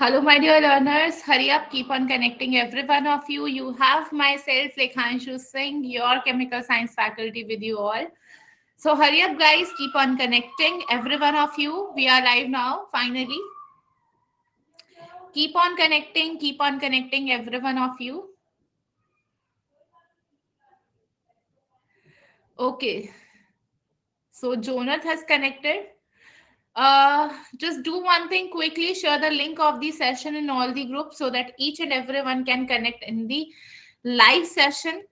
Hello, my dear learners. Hurry up, keep on connecting every one of you. You have myself, Lekhanshu Singh, your chemical science faculty with you all. So hurry up, guys, keep on connecting every one of you. We are live now, finally. Keep on connecting every one of you. Okay, so Jonath has connected. Just do one thing quickly, share the link of the session in all the groups so that each and everyone can connect in the live session.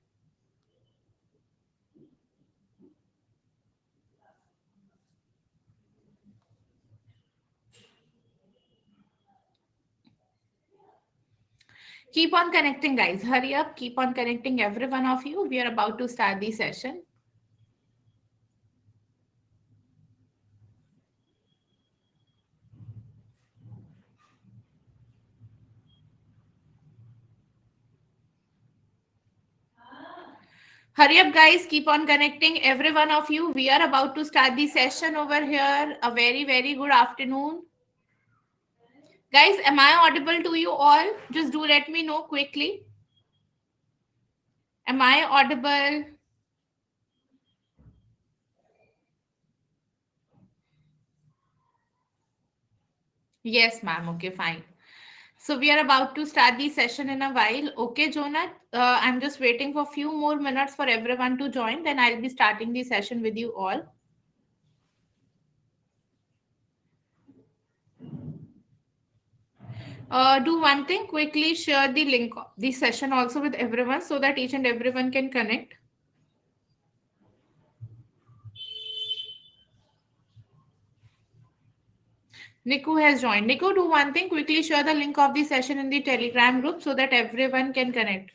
Keep on connecting, guys. Hurry up. Keep on connecting, every one of you. We are about to start the session. Hurry up, guys. Keep on connecting, every one of you. We are about to start the session over here. A very, very good afternoon. Guys, am I audible to you all? Just do let me know quickly. Am I audible? Yes, ma'am. Okay, fine. So we are about to start the session in a while. Okay, Jonah, I'm just waiting for a few more minutes for everyone to join. Then I'll be starting the session with you all. Do one thing, quickly share the link of the session also with everyone so that each and everyone can connect. Niku has joined. Niku, do one thing, quickly share the link of the session in the Telegram group so that everyone can connect.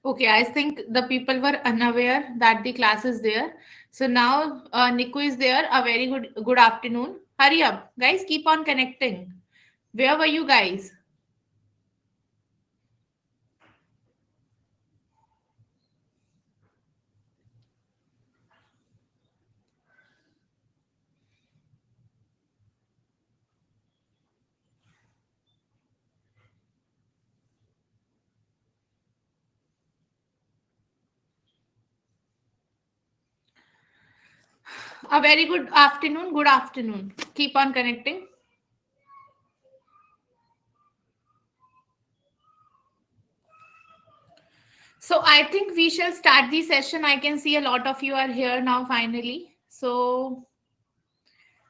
Okay, I think the people were unaware that the class is there. So now Niku is there. A very good afternoon. Hurry up, guys. Keep on connecting. Where were you guys? A very good afternoon. Good afternoon. Keep on connecting. So I think we shall start the session. I can see a lot of you are here now finally. So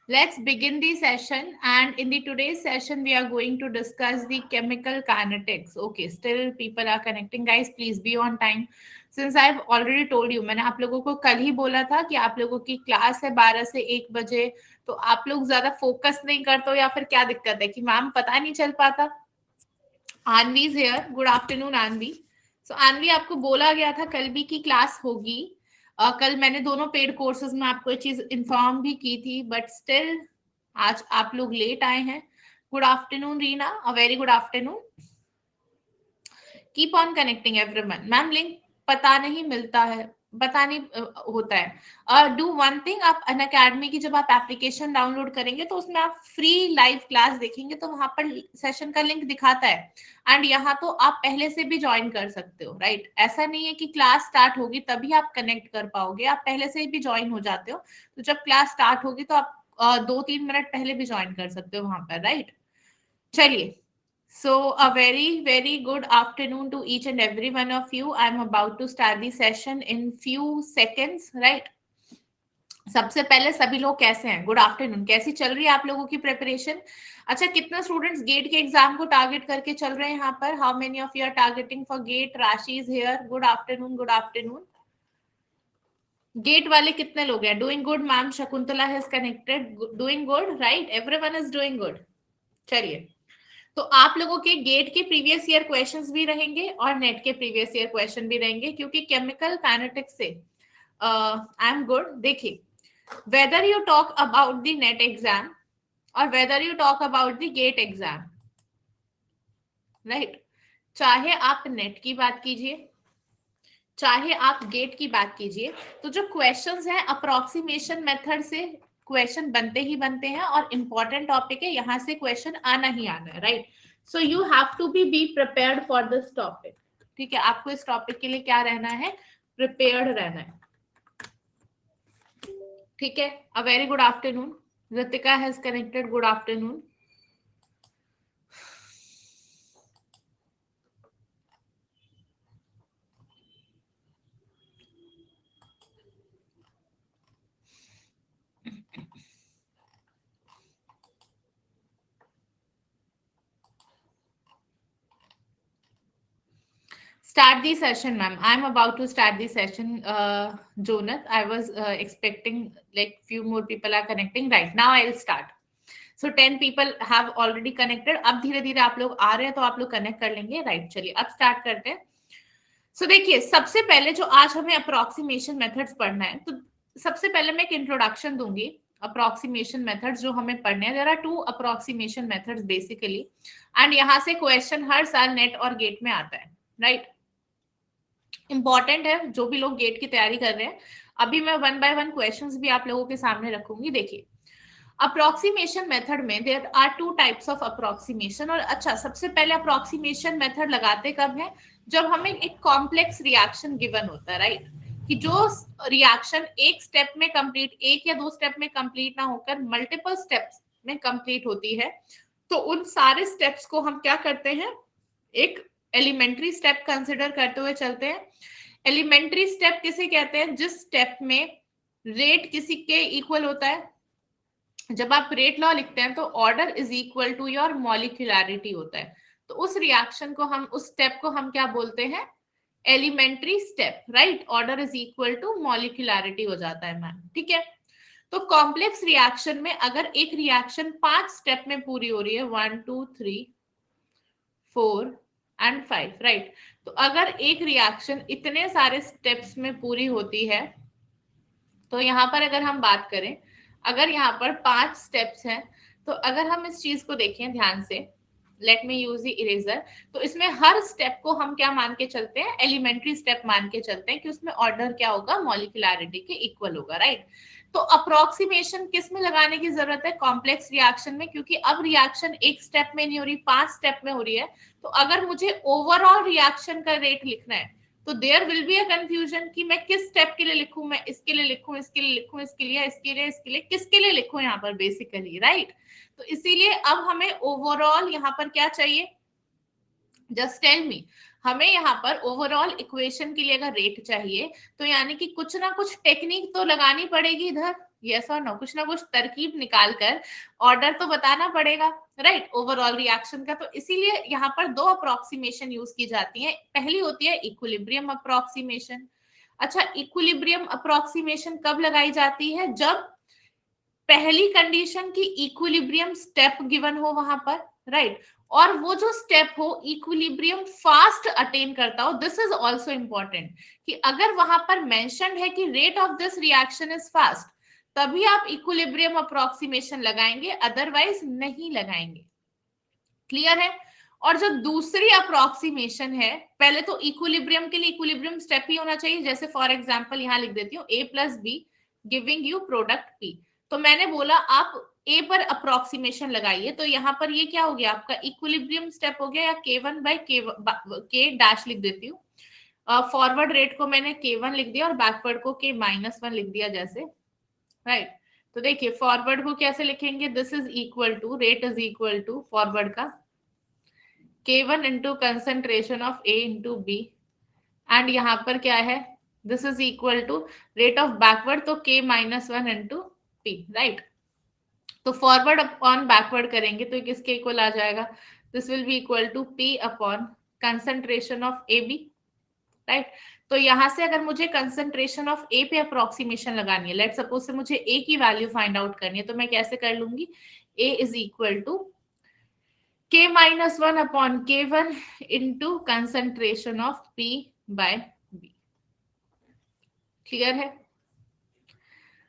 let's begin the session. And in the today's session, we are going to discuss the chemical kinetics. Okay, still people are connecting. Guys, please be on time. Since I've already told you, मैंने आप लोगों को कल ही बोला था कि आप लोगों की क्लास है 12 से 1 बजे, तो आप लोग ज्यादा फोकस नहीं करते हो या फिर क्या दिक्कत है कि मैम पता नहीं चल पाता. आनवी इज हियर. Good afternoon आनवी. सो आनवी, आपको बोला गया था कल भी की क्लास होगी. कल मैंने दोनों पेड कोर्सेज में आपको ये चीज इन्फॉर्म भी की थी, बट स्टिल आज आप लोग लेट आए हैं. Good afternoon Reena, a very good afternoon. Keep on connecting everyone. Ma'am link पता नहीं मिलता है, पता नहीं होता है. डू वन थिंग, आप अन अकेडमी की जब आप एप्लीकेशन डाउनलोड करेंगे तो उसमें आप फ्री लाइव क्लास देखेंगे तो वहां पर सेशन का लिंक दिखाता है. एंड यहाँ तो आप पहले से भी ज्वाइन कर सकते हो, राइट? ऐसा नहीं है कि क्लास स्टार्ट होगी तभी आप कनेक्ट कर पाओगे, आप पहले से भी ज्वाइन हो जाते हो. तो जब क्लास स्टार्ट होगी तो आप 2-3 मिनट पहले भी ज्वाइन कर सकते हो वहां पर, राइट? चलिए. So, a very, very good afternoon to each and every one of you. I'm about to start the session in few seconds, right? सबसे पहले सभी लोग कैसे हैं? Good afternoon. कैसी चल रही है आप लोगों की प्रिपरेशन? अच्छा, कितना स्टूडेंट्स गेट के एग्जाम को टारगेट करके चल रहे हैं यहाँ पर? How many of you are targeting for GATE? Rashi is here. Good afternoon, good afternoon. GATE वाले कितने लोग हैं? Doing good ma'am. Shakuntala has connected. Doing good, right? Everyone is doing good. चलिए. तो आप लोगों के गेट के प्रीवियस ईयर क्वेश्चंस भी रहेंगे और नेट के प्रीवियस ईयर क्वेश्चन भी रहेंगे, क्योंकि केमिकल काइनेटिक्स से आई एम गुड. देखिए, whether you talk about the NET exam और whether you talk about the GATE exam, right? चाहे आप नेट की बात कीजिए, चाहे आप गेट की बात कीजिए, तो जो क्वेश्चंस हैं अप्रोक्सीमेशन मेथड से क्वेश्चन बनते ही बनते हैं, और इंपॉर्टेंट टॉपिक है, यहाँ से क्वेश्चन आना ही आना है, right. So you have to be prepared for this topic. ठीक है, आपको इस टॉपिक के लिए क्या रहना है, प्रिपेयर्ड रहना है। ठीक है, a very good afternoon, Ritika has connected, good afternoon. Start the session, ma'am. I'm about to start the session, Jonath. I was expecting like few more people are connecting. Right now, I'll start. So 10 people have already connected. अब धीरे धीरे आप लोग आ रहे हैं तो आप लोग कनेक्ट कर लेंगे, राइट। चलिए अब स्टार्ट करते हैं। सो देखिए, सबसे पहले जो आज हमें अप्रोक्सीमेशन मेथड्स पढ़ना है, तो सबसे पहले मैं एक इंट्रोडक्शन दूंगी अप्रोक्सीमेशन मेथड्स जो हमें पढ़ने हैं। There are 2 approximation methods basically, and यहाँ से क्वेश्चन हर साल नेट और गेट में आता है, राइट। इंपॉर्टेंट है, जो भी लोग गेट की तैयारी कर रहे हैं। अभी मैं 1 बाय 1 क्वेश्चंस भी आप लोगों के सामने रखूंगी। देखिए, अप्रोक्सीमेशन मेथड में there are 2 types of approximation. और अच्छा, सबसे पहले अप्रोक्सीमेशन मेथड लगाते कब है, जब हमें एक कॉम्प्लेक्स रिएक्शन गिवन होता है, राइट। कि जो रिएक्शन एक स्टेप में कंप्लीट, एक या 2 स्टेप में कंप्लीट ना होकर मल्टीपल स्टेप्स में कंप्लीट होती है, तो उन सारे स्टेप्स को हम क्या करते हैं, एक एलिमेंट्री स्टेप कंसिडर करते हुए चलते हैं। एलिमेंट्री स्टेप किसे कहते हैं, जिस स्टेप में रेट किसी के इक्वल होता है। जब आप रेट लॉ लिखते हैं तो order is equal to your molecularity होता है। तो उस रिएक्शन को हम, उस स्टेप को हम क्या बोलते हैं, elementary step, right. Order is equal to molecularity हो जाता है मैम, ठीक है। तो कॉम्प्लेक्स रिएक्शन में अगर एक रिएक्शन 5 स्टेप में पूरी हो रही है, 1 2 3 4 एंड 5, राइट। तो अगर एक रिएक्शन इतने सारे स्टेप्स में पूरी होती है, तो यहाँ पर अगर हम बात करें, अगर यहाँ पर 5 स्टेप्स हैं, तो अगर हम इस चीज को देखें ध्यान से, let me use the eraser, तो इसमें हर स्टेप को हम क्या मान के चलते हैं, एलिमेंट्री स्टेप मान के चलते हैं कि उसमें ऑर्डर क्या होगा, मॉलिक्यूलरिटी के इक्वल होगा, राइट। तो अप्रोक्सीमेशन किस में लगाने की जरूरत है, कॉम्प्लेक्स रिएक्शन में, क्योंकि अब रिएक्शन एक स्टेप में नहीं हो रही, 5 स्टेप में हो रही है। तो अगर मुझे ओवरऑल रिएक्शन का रेट लिखना है, तो there will be a confusion कि मैं किस स्टेप के लिए लिखूं, मैं इसके लिए लिखूं, इसके लिए लिखूं, इसके लिए, इसके लिए, इसके लिए, किसके लिए लिखूं यहाँ पर बेसिकली, राइट। तो इसीलिए अब हमें ओवरऑल यहाँ पर क्या चाहिए, जस्ट टेल मी। हमें यहाँ पर ओवरऑल इक्वेशन के लिए अगर रेट चाहिए, तो यानी कि कुछ ना कुछ टेक्निक तो लगानी पड़ेगी इधर, यस और नो, कुछ ना कुछ तरकीब निकाल कर ऑर्डर तो बताना पड़ेगा, राइट, ओवरऑल रिएक्शन का। तो इसीलिए यहाँ पर 2 अप्रोक्सीमेशन यूज की जाती है। पहली होती है इक्विलिब्रियम अप्रोक्सीमेशन। अच्छा, इक्विलिब्रियम अप्रोक्सीमेशन कब लगाई जाती है, जब पहली कंडीशन की इक्विलिब्रियम स्टेप गिवन हो वहां पर, राइट, और वो जो स्टेप हो इक्विलिब्रियम फास्ट अटेन करता हो। दिस इज ऑल्सो इंपॉर्टेंट कि अगर वहां पर मेंशन्ड है कि rate of this reaction is fast, तभी आप इक्विलिब्रियम अप्रोक्सीमेशन लगाएंगे, अदरवाइज नहीं लगाएंगे। क्लियर है। और जो दूसरी अप्रोक्सीमेशन है, पहले तो इक्विलिब्रियम के लिए इक्विलिब्रियम स्टेप ही होना चाहिए, जैसे फॉर एग्जांपल यहां लिख देती हूँ a plus be giving you product p। तो मैंने बोला आप a पर अप्रोक्सीमेशन लगाइए, तो यहाँ पर ये क्या हो गया, आपका इक्विलिब्रियम स्टेप हो गया, या k1 बाय k डैश लिख देती हूँ। फॉरवर्ड रेट को मैंने k1 लिख दिया और बैकवर्ड को k-1 लिख दिया, जैसे, राइट। तो देखिए फॉरवर्ड को कैसे लिखेंगे, this is equal to, rate is equal to forward का K1 into concentration of A into B, and यहाँ पर क्या है, this is equal to rate of backward, तो K-1 इंटू P, राइट। तो फॉरवर्ड अपॉन बैकवर्ड करेंगे तो किसके इक्वल आ जाएगा, this will be equal to P upon concentration of A B, right. तो यहां से अगर मुझे कंसेंट्रेशन ऑफ ए पे अप्रोक्सीमेशन लगानी है, लेट सपोज से मुझे ए की वैल्यू फाइंड आउट करनी है, तो मैं कैसे कर लूंगी, A is equal to K-1 upon K1 into concentration of P by B। क्लियर है,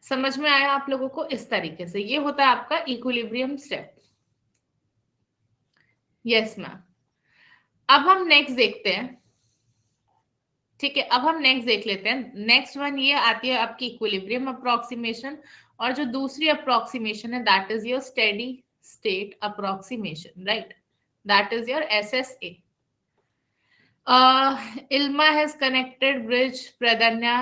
समझ में आया आप लोगों को। इस तरीके से ये होता है आपका इक्विलिब्रियम स्टेप। Yes ma'am. अब हम नेक्स्ट देखते हैं, ठीक है, अब हम नेक्स्ट देख लेते हैं। नेक्स्ट वन ये आती है आपकी इक्विलिब्रियम अप्रोक्सीमेशन, और जो दूसरी अप्रोक्सीमेशन है that is your steady state approximation, right, that is your SSA. Ilma has connected bridge. Pradanya,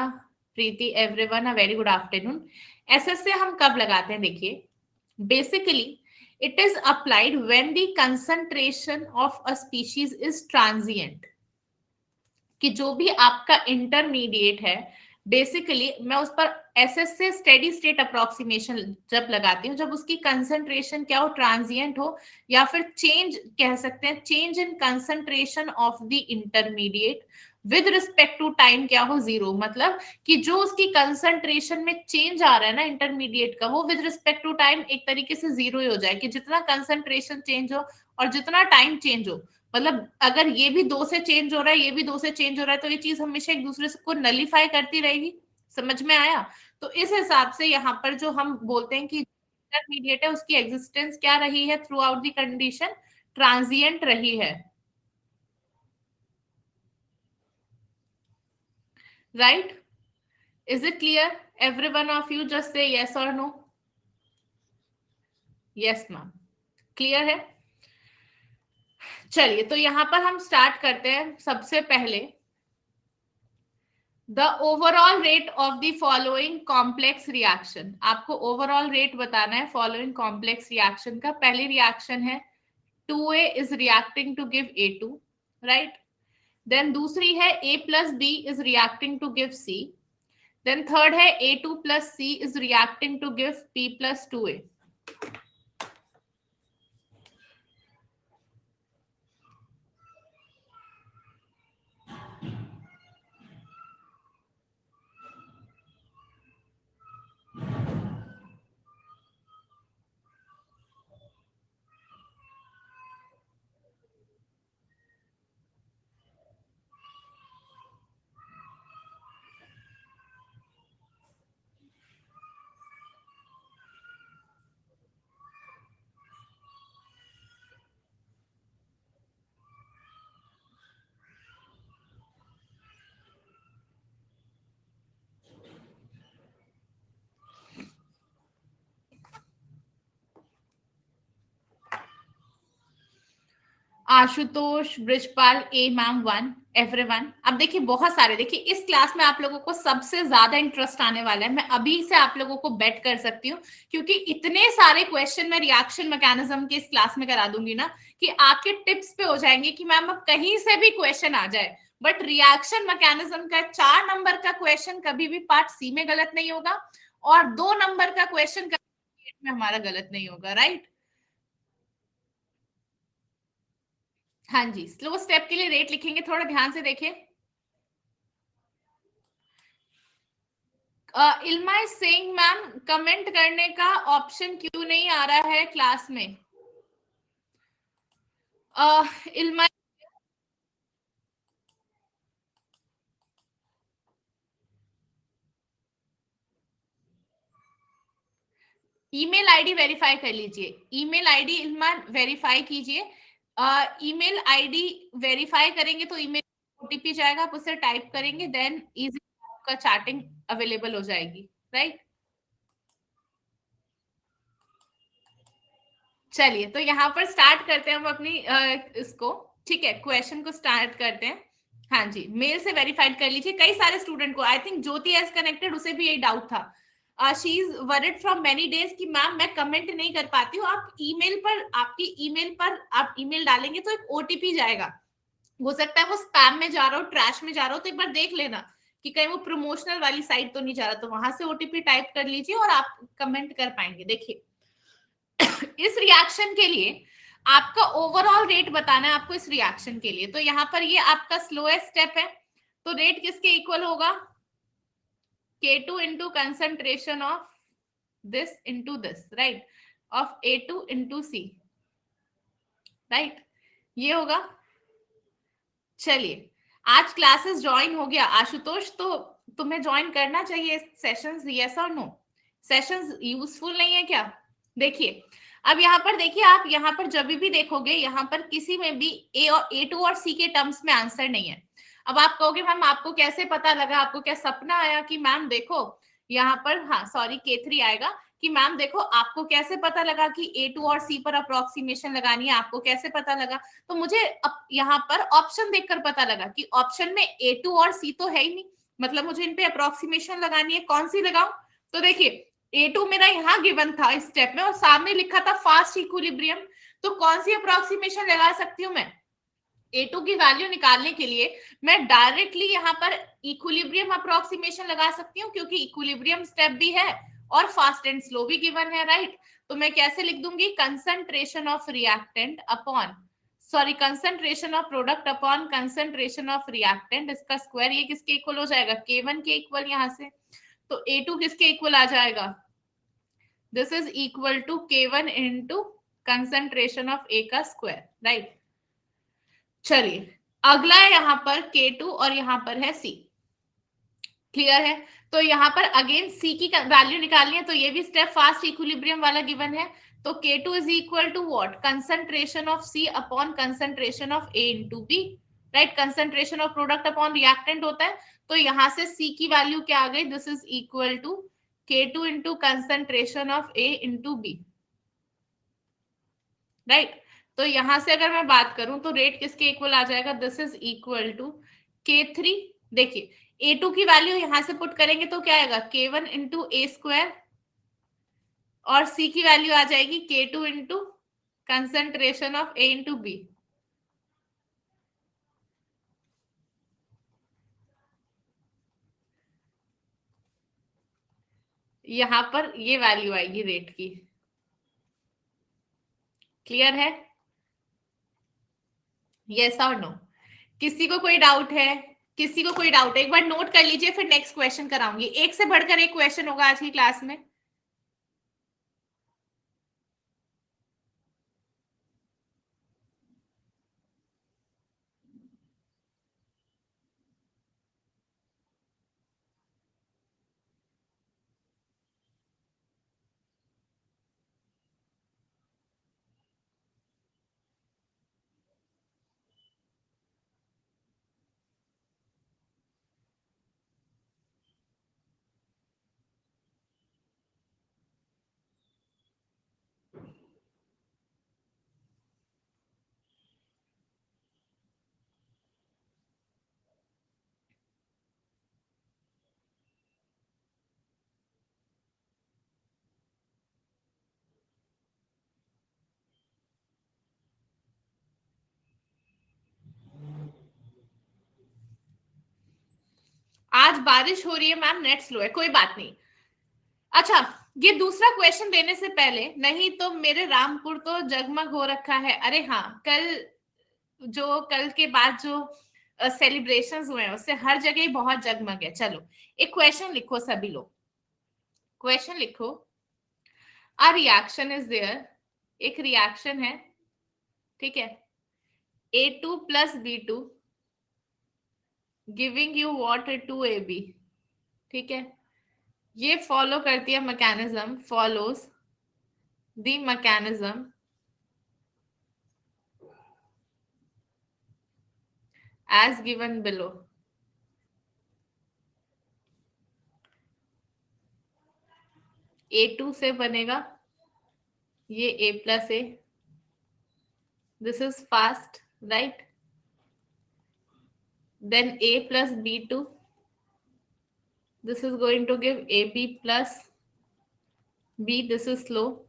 Preeti, everyone, a very good afternoon. SSA हम कब लगाते हैं? देखिए, basically it is applied when the concentration of a species is transient. कि जो भी आपका intermediate है, बेसिकली मैं उस पर SSA स्टेडी स्टेट अप्रोक्सीमेशन जब लगाती हूँ, जब उसकी कंसंट्रेशन क्या हो, ट्रांजिएंट हो, या फिर चेंज कह सकते हैं, change in concentration of the intermediate with respect to time क्या हो, जीरो, मतलब कि जो उसकी कंसंट्रेशन में चेंज आ रहा है ना इंटरमीडिएट का, वो विद रिस्पेक्ट टू टाइम एक तरीके से जीरो ही हो जाए, कि जितना कंसंट्रेशन चेंज हो और जितना टाइम चेंज हो, मतलब अगर ये भी 2 से चेंज हो रहा है, ये भी 2 से चेंज हो रहा है, तो ये चीज हमेशा एक दूसरे को नलीफाई करती रहेगी। समझ में आया? तो इस हिसाब से यहाँ पर जो हम बोलते हैं कि इंटरमीडिएट है, उसकी एग्जिस्टेंस क्या रही है through out the condition, transient रही है, right? Is it clear? Every one of you just say yes और नो. यस मैम, क्लियर है? चलिए, तो यहाँ पर हम स्टार्ट करते हैं। सबसे पहले the overall rate of the following complex reaction, आपको ओवरऑल रेट बताना है फॉलोइंग कॉम्प्लेक्स रिएक्शन का। पहली रिएक्शन है 2A is reacting to give A2, right? Then दूसरी है A plus B is reacting to give C. Then third है A2 plus C is reacting to give P plus 2A. Ashutosh, Brijpal, A ma'am 1, everyone. अब देखिए बहुत सारे, देखिए इस class में आप लोगों को सबसे ज्यादा इंटरेस्ट आने वाला है, मैं अभी से आप लोगों को बेट कर सकती हूँ, क्योंकि इतने सारे क्वेश्चन मैं रिएक्शन मैकेनिज्म के इस क्लास में करा दूंगी ना, कि आपके टिप्स पे हो जाएंगे कि मैम अब कहीं से भी क्वेश्चन आ जाए, बट रिएक्शन मैकेनिज्म का 4 नंबर का क्वेश्चन कभी भी पार्ट सी में गलत नहीं होगा, और 2 नंबर का क्वेश्चन में हमारा गलत नहीं होगा, राइट? हाँ जी, स्लो स्टेप के लिए रेट लिखेंगे, थोड़ा ध्यान से देखें। इल्मा इज सेइंग मैम कमेंट करने का ऑप्शन क्यों नहीं आ रहा है क्लास में? इल्मा, ईमेल आईडी वेरीफाई कर लीजिए, ईमेल आईडी इल्मा वेरीफाई कीजिए। ईमेल आईडी वेरीफाई करेंगे तो ईमेल ओटीपी जाएगा, आप उसे टाइप करेंगे, देन इजी आपका चैटिंग अवेलेबल हो जाएगी, राइट? चलिए, तो यहाँ पर स्टार्ट करते हैं हम अपनी इसको, ठीक है, क्वेश्चन को स्टार्ट करते हैं। हाँ जी, मेल से वेरीफाइड कर लीजिए। कई सारे स्टूडेंट को, I think Jyoti is connected, उसे भी यही डाउट था। She is worried from many days कि मैम मैं कमेंट नहीं कर पाती हूँ। आप ईमेल पर, आपकी ईमेल पर आप ईमेल डालेंगे तो एक ओटीपी जाएगा, हो सकता है वो स्पैम में जा रहा हो, ट्रैश में जा रहा हो, तो एक बार देख लेना कि कहीं वो प्रमोशनल वाली साइट तो नहीं जा रहा, तो वहां से ओटीपी टाइप कर लीजिए और आप कमेंट कर पाएंगे। देखिए इस रिएक्शन के लिए आपका ओवरऑल रेट बताना है आपको इस रिएक्शन के लिए, तो यहाँ पर ये आपका स्लोएस्ट स्टेप है, तो रेट किसके इक्वल होगा? K2 into concentration of this into this, right, of A2 into C, right, ये होगा। चलिए, आज क्लासेस ज्वाइन हो गया आशुतोष, तो तुम्हें ज्वाइन करना चाहिए सेशंस, यस और नो? सेशंस यूजफुल नहीं है क्या? देखिए, अब यहाँ पर देखिए, आप यहाँ पर जब भी देखोगे, यहाँ पर किसी में भी ए और A2 और C के टर्म्स में आंसर नहीं है। अब आप कहोगे मैम आपको कैसे पता लगा, आपको क्या सपना आया कि मैम देखो यहाँ पर, हाँ सॉरी K3 आएगा कि मैम देखो आपको कैसे पता लगा कि A2 और C पर अप्रोक्सीमेशन लगानी है, आपको कैसे पता लगा? तो मुझे यहाँ पर ऑप्शन देखकर पता लगा कि ऑप्शन में A2 और C तो है ही नहीं, मतलब मुझे इन पे अप्रोक्सीमेशन लगानी है, कौन सी लगाऊं? तो देखिए A2 मेरा यहाँ गिवन था इस स्टेप में और सामने लिखा था फास्ट इक्विलिब्रियम, तो कौन सी अप्रोक्सीमेशन लगा सकती हूँ मैं? A2 की वैल्यू निकालने के लिए मैं डायरेक्टली यहाँ पर इक्विलिब्रियम अप्रोक्सीमेशन लगा सकती हूँ, क्योंकि इक्विलिब्रियम स्टेप भी है और फास्ट एंड स्लो भी गिवन है, राइट? तो मैं कैसे लिख दूंगी? Concentration of reactant upon, sorry concentration of product upon concentration of reactant, इसका स्क्वायर, ये किसके इक्वल हो जाएगा? K1 के इक्वल यहाँ से, तो A2 किसके इक्वल आ जाएगा? This is equal to K1 into concentration of A का स्क्वायर, राइट? चलिए अगला है यहाँ पर K2 और यहाँ पर है C, क्लियर है? तो यहाँ पर अगेन C की वैल्यू निकालनी है, तो ये भी स्टेप फास्ट इक्विलिब्रियम वाला गिवन है, तो K2 is equal to what? Concentration of C upon concentration of A into B, right? Concentration of product upon reactant होता है, तो यहाँ से C की वैल्यू क्या आ गई? This is equal to K2 into concentration of A into B, right? तो यहां से अगर मैं बात करूं तो रेट किसके इक्वल आ जाएगा? This is equal to K3, देखिए A2 की वैल्यू यहां से पुट करेंगे तो क्या आएगा? K1 इंटू A स्क्वायर, और C की वैल्यू आ जाएगी K2 into concentration of A into B, यहां पर ये वैल्यू आएगी रेट की, क्लियर है? यस और नो? किसी को कोई डाउट है? किसी को कोई डाउट है? एक बार नोट कर लीजिए, फिर नेक्स्ट क्वेश्चन कराऊंगी, एक से बढ़कर एक क्वेश्चन होगा आज की क्लास में। आज बारिश हो रही है मैम, नेट स्लो है, कोई बात नहीं। अच्छा, ये दूसरा क्वेश्चन देने से पहले, नहीं तो मेरे रामपुर तो जगमग हो रखा है। अरे हाँ, कल के बाद जो सेलिब्रेशंस हुए हैं उससे हर जगह ही बहुत जगमग है। चलो एक क्वेश्चन लिखो सभी लोग, क्वेश्चन लिखो। अ रिएक्शन इज देयर, एक रिएक्शन है, ठीक है, A2 plus B2 giving you what? 2AB, ठीक है? ये फॉलो करती है mechanism, follows the mechanism as given below. A2 से बनेगा ये A plus A, this is fast, right? Then A plus B2, this is going to give AB plus B, this is slow,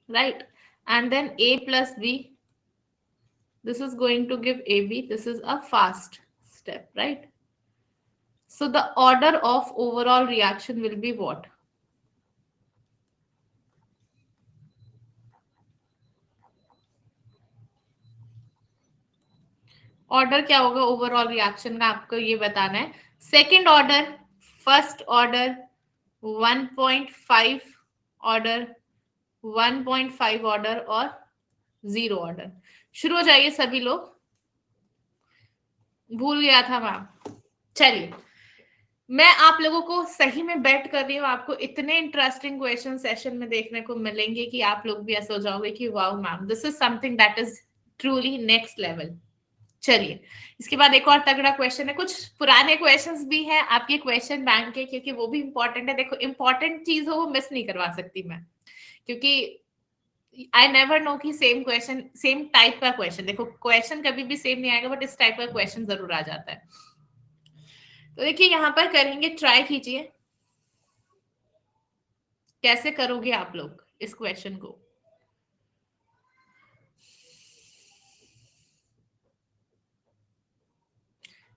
right? And then A plus B, this is going to give AB, this is a fast step, right? So the order of overall reaction will be what? Order क्या होगा overall reaction का, आपको ये बताना है। Second order, first order, 1.5 order, 1.5 order और 0 order. शुरू हो जाइए सभी लोग, भूल गया था मैम। चलिए मैं आप लोगों को सही में बेट कर रही हूँ, आपको इतने इंटरेस्टिंग क्वेश्चन सेशन में देखने को मिलेंगे कि आप लोग भी ऐसा हो जाओगे कि wow ma'am, this is something that is truly next level. चलिए, इसके बाद एक और तगड़ा क्वेश्चन है, कुछ पुराने क्वेश्चंस भी हैं आपके क्वेश्चन बैंक के, क्योंकि वो भी इंपॉर्टेंट है। देखो, इंपॉर्टेंट चीज हो वो मिस नहीं करवा सकती मैं, क्योंकि आई नेवर नो कि सेम क्वेश्चन, सेम टाइप का क्वेश्चन, देखो क्वेश्चन कभी भी सेम नहीं आएगा, बट इस टाइप का क्वेश्चन जरूर आ जाता है। तो देखिए यहाँ पर करेंगे, ट्राई कीजिए कैसे करोगे आप लोग इस क्वेश्चन को।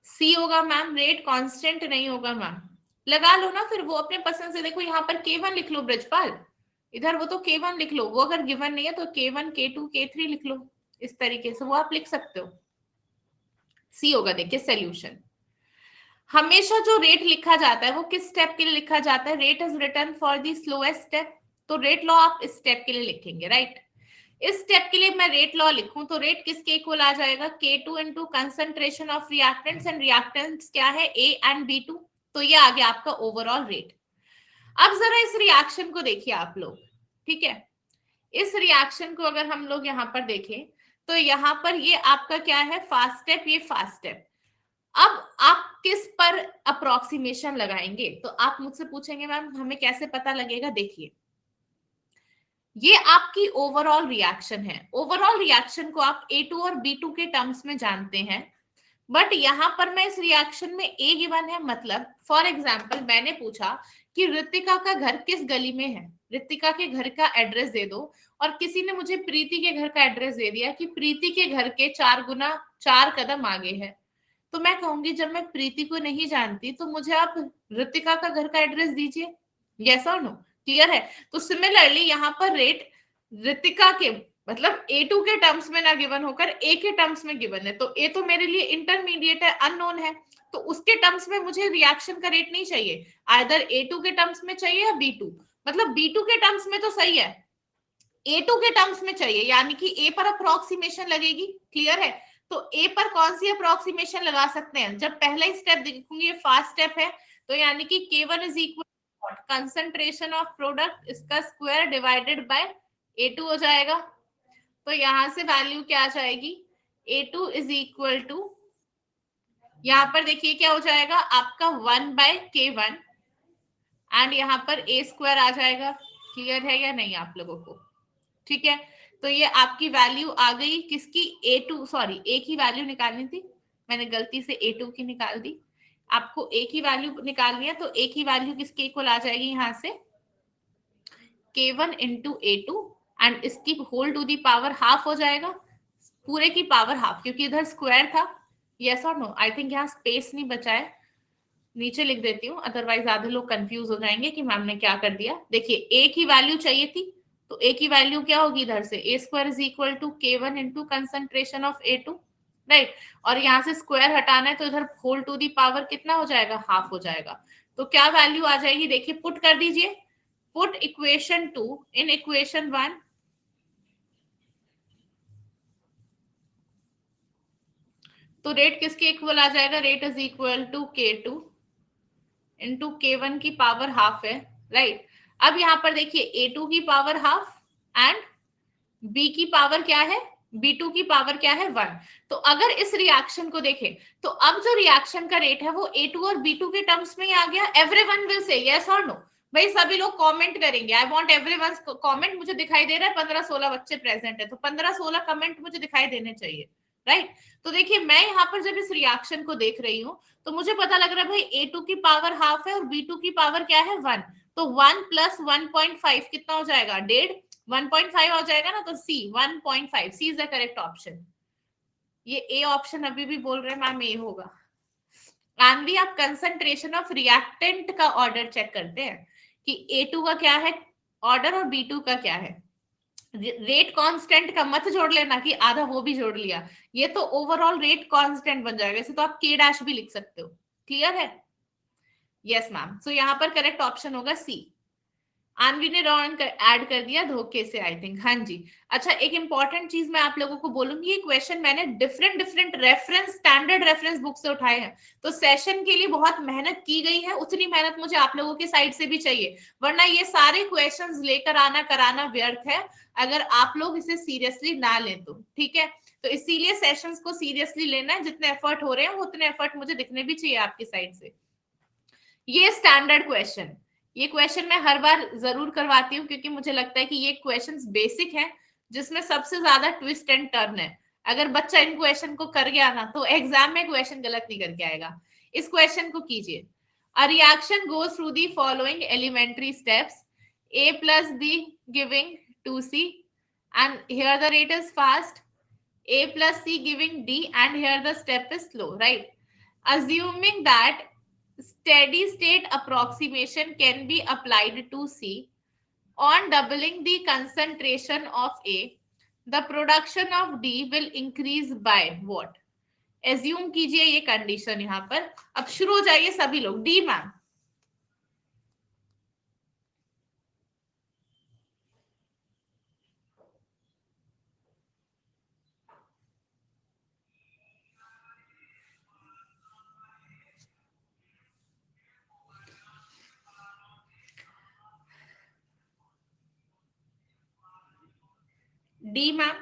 सी होगा मैम, रेट कांस्टेंट नहीं होगा मैम, लगा लो ना फिर वो अपने पसंद से। देखो यहाँ पर K1 लिख लो ब्रजपाल, इधर वो तो K1 लिख लो, वो अगर गिवन नहीं है तो K1 K2 K3 लिख लो, इस तरीके से वो आप लिख सकते हो। सी होगा। देखिए सोल्यूशन, हमेशा जो रेट लिखा जाता है वो किस स्टेप के लिए लिखा जाता है, rate is return for the slowest step, तो रेट लॉ आप इस स्टेप के लिए लिखेंगे, राइट। इस स्टेप के लिए मैं रेट लॉ लिखूं तो रेट किसके इक्वल आ जाएगा, K2 into concentration of reactants, and reactants क्या है, A एंड B2, तो ये आ गया आपका ओवरऑल रेट। अब जरा इस रिएक्शन को देखिए आप लोग, ठीक है, इस रिएक्शन को अगर हम लोग यहाँ पर देखें तो यहाँ पर ये आपका क्या है, फास्ट स्टेप, ये फास्ट स्टेप। अब आप किस पर अप्रोक्सीमेशन लगाएंगे, तो आप मुझसे पूछेंगे मैम हमें कैसे पता लगेगा। देखिए, ये आपकी ओवरऑल रिएक्शन है, ओवरऑल रिएक्शन को आप A2 और B2 के टर्म्स में जानते हैं, बट यहां पर मैं इस रिएक्शन में A गिवन है, मतलब फॉर एग्जांपल मैंने पूछा कि ऋतिका का घर किस गली में है, ऋतिका के घर का एड्रेस दे दो, और किसी ने मुझे प्रीति के घर का एड्रेस दे दिया कि प्रीति के घर के 4 कदम आगे है, तो मैं कहूंगी जब मैं प्रीति को नहीं जानती तो मुझे आप ऋतिका का घर का एड्रेस दीजिए, यस और नो, क्लियर है। तो सिमिलरली यहाँ पर रेट ऋतिका के, मतलब A2 के टर्म्स में ना गिवन होकर A के टर्म्स में गिवन है, तो A तो मेरे लिए इंटरमीडिएट है, अननोन है, तो उसके टर्म्स में मुझे रिएक्शन का रेट नहीं चाहिए, आइदर A2 के टर्म्स में चाहिए या B2, मतलब B2 के टर्म्स में तो सही है, A2 के टर्म्स में चाहिए, यानी कि A पर अप्रोक्सीमेशन लगेगी, क्लियर है। तो A पर कौन सी अप्रोक्सीमेशन लगा सकते हैं, जब पहला स्टेप देखूंगी ये फास्ट स्टेप है, तो यानी कि K1 is equal concentration of product इसका स्क्वायर डिवाइडेड बाय A2 हो जाएगा, तो यहां से वैल्यू क्या आ जाएगी, A2 इज इक्वल टू, यहां पर देखिए क्या हो जाएगा आपका 1/K1, एंड यहाँ पर A स्क्वायर आ जाएगा, क्लियर है या नहीं आप लोगों को, ठीक है। तो ये आपकी वैल्यू आ गई किसकी, A2, सॉरी A की वैल्यू निकालनी थी, मैंने गलती से A2 की निकाल दी, आपको A की वैल्यू निकालनी है, तो A की वैल्यू किसके इक्वल आ जाएगी, यहाँ से K1 इंटू A2, एंड इसकी whole to the power half हो जाएगा, पूरे की पावर हाफ, क्योंकि इधर स्क्वायर था, यस और नो। आई थिंक यहाँ स्पेस नहीं बचा है, नीचे लिख देती हूँ, अदरवाइज आधे लोग कंफ्यूज हो जाएंगे कि मैम ने क्या कर दिया। देखिए A की वैल्यू चाहिए थी, तो A की वैल्यू क्या होगी, इधर से A square is equal to K1 into concentration of A2, right, और यहाँ से स्क्वायर हटाना है, तो इधर होल टू दी पावर कितना हो जाएगा, हाफ हो जाएगा, तो क्या वैल्यू आ जाएगी, देखिए पुट कर दीजिए, पुट इक्वेशन 2 इन इक्वेशन 1, तो रेट किसके इक्वल आ जाएगा, rate is equal to K2 into K1 की पावर हाफ है, राइट। अब यहाँ पर देखिए A2 की पावर हाफ एंड B की पावर क्या है, B2 की पावर क्या है, 1। तो अगर इस रिएक्शन को देखें तो अब जो रिएक्शन का रेट है वो A2 और B2 के टर्म्स में ही आ गया। एवरीवन विल से यस और नो, भाई सभी लोग कमेंट करेंगे, आई वांट एवरीवन कमेंट, मुझे दिखाई दे रहा है 15-16 बच्चे प्रेजेंट है, तो 15-16 कमेंट मुझे दिखाई देने चाहिए, राइट। तो देखिए मैं यहाँ पर जब इस रिएक्शन को देख रही हूँ तो मुझे पता लग रहा है भाई A2 की पावर हाफ है और B2 की पावर क्या है, 1, तो 1 प्लस 1.5 कितना हो जाएगा, 1.5, 1.5 हो जाएगा ना, तो सी 1.5, सी इज द करेक्ट ऑप्शन। ये ए ऑप्शन अभी भी बोल रहे हैं मैम ए होगा। एंड भी आप कंसंट्रेशन ऑफ रिएक्टेंट का ऑर्डर चेक करते हैं कि A2 का क्या है ऑर्डर और B2 का क्या है, रेट कांस्टेंट का मत जोड़ लेना कि आधा वो भी जोड़ लिया, ये तो ओवरऑल रेट कांस्टेंट बन जाएगा, इसे तो आप K डैश भी लिख सकते हो, क्लियर है, यस मैम। सो यहाँ पर करेक्ट ऑप्शन होगा सी। आनवी ने रॉन्ग ऐड कर दिया धोखे से, आई थिंक, हाँ जी। अच्छा, एक इंपॉर्टेंट चीज मैं आप लोगों को बोलूंगी, ये क्वेश्चन मैंने different reference, standard reference book से उठाए हैं, तो सेशन के लिए बहुत मेहनत की गई है, उतनी मेहनत मुझे आप लोगों की साइड से भी चाहिए, वरना ये सारे क्वेश्चंस लेकर आना कराना व्यर्थ है अगर आप लोग इसे सीरियसली ना लें तो, ठीक है। तो इसीलिए सेशंस को सीरियसली लेना है, जितने एफर्ट हो रहे हैं उतने एफर्ट मुझे दिखने भी चाहिए आपकी साइड से। ये स्टैंडर्ड क्वेश्चन, ये क्वेश्चन मैं हर बार जरूर करवाती हूँ क्योंकि मुझे लगता है कि ये क्वेश्चंस बेसिक हैं जिसमें सबसे ज्यादा ट्विस्ट एंड टर्न है। अगर बच्चा इन क्वेश्चन को कर गया ना तो एग्जाम में क्वेश्चन गलत नहीं करके आएगा। इस क्वेश्चन को कीजिए। A reaction goes through the following elementary steps, A plus B giving 2C, and here the rate is fast, A plus C giving D, and here the step is slow, right? Assuming that steady state approximation can be applied to C, on doubling the concentration of A, the production of D will increase by what? Assume कीजिए ये condition यहां पर। अब शुरू हो जाइए सभी लोग। D ma'am, D ma'am,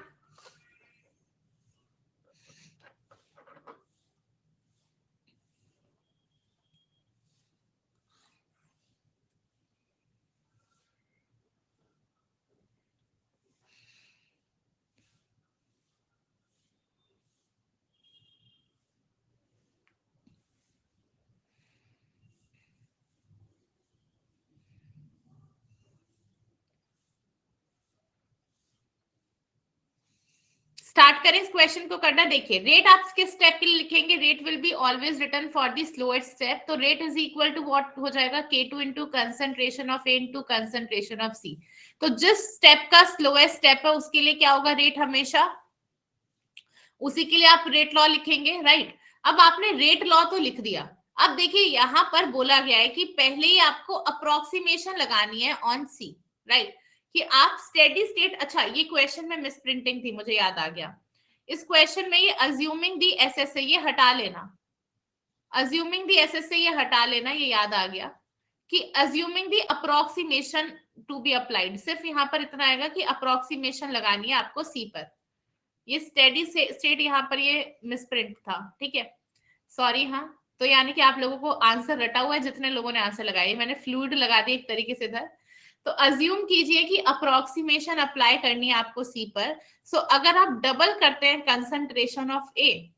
start करें इस क्वेश्चन को करना। देखिए रेट आप किस स्टेप के लिए लिखेंगे? Rate will be always written for the slowest step. तो rate is equal to what हो जाएगा? K2 into concentration of A into concentration of C। तो जिस स्टेप का स्लोएस्ट स्टेप है उसके लिए क्या होगा? रेट हमेशा, उसी के लिए आप रेट लॉ लिखेंगे, राइट? अब आपने रेट लॉ तो लिख दिया। अब देखिए यहां पर बोला गया है कि पहले ही आपको अप्रोक्सीमेशन लगानी है ऑन सी, राइट? कि आप स्टेडी स्टेट, अच्छा ये क्वेश्चन में मिस प्रिंटिंग थी, मुझे याद आ गया। इस क्वेश्चन में ये अज्यूमिंग दी एसएसए ये हटा लेना, अज्यूमिंग दी एसएसए ये हटा लेना, ये याद आ गया कि assuming the approximation to be applied, सिर्फ यहां पर इतना आएगा कि अप्रोक्सीमेशन लगानी है आपको सी पर। ये स्टेडी स्टेट यहाँ पर ये मिसप्रिंट था, ठीक है, सॉरी। हाँ, तो यानी कि आप लोगों को आंसर रटा हुआ है, जितने लोगों ने आंसर लगाए, मैंने फ्लूइड लगा दी एक तरीके से इधर। तो अज्यूम कीजिए कि अप्रोक्सीमेशन अप्लाई करनी है आपको सी पर। सो अगर आप डबल करते हैं कंसंट्रेशन ऑफ ए,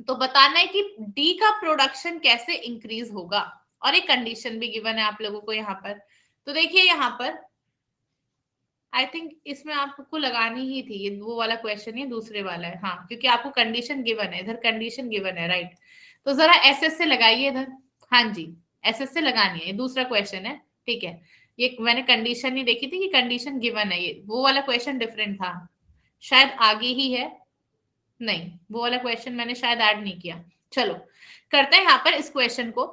तो बताना है कि डी का प्रोडक्शन कैसे इंक्रीज होगा, और एक कंडीशन भी गिवन है आप लोगों को यहाँ पर। तो देखिए यहाँ पर आई थिंक इसमें आपको लगानी ही थी, ये वो वाला क्वेश्चन है, दूसरे वाला है, हाँ, क्योंकि आपको कंडीशन गिवन है, इधर कंडीशन गिवन है, राइट? तो जरा एसएस से लगाइए इधर। हाँ जी, एसएस से लगानी है, ये दूसरा क्वेश्चन है, ठीक है। ये मैंने कंडीशन नहीं देखी थी कि कंडीशन गिवन है, ये वो वाला क्वेश्चन डिफरेंट था, शायद आगे ही है, नहीं वो वाला क्वेश्चन मैंने शायद ऐड नहीं किया। चलो करते हैं यहाँ पर इस क्वेश्चन को।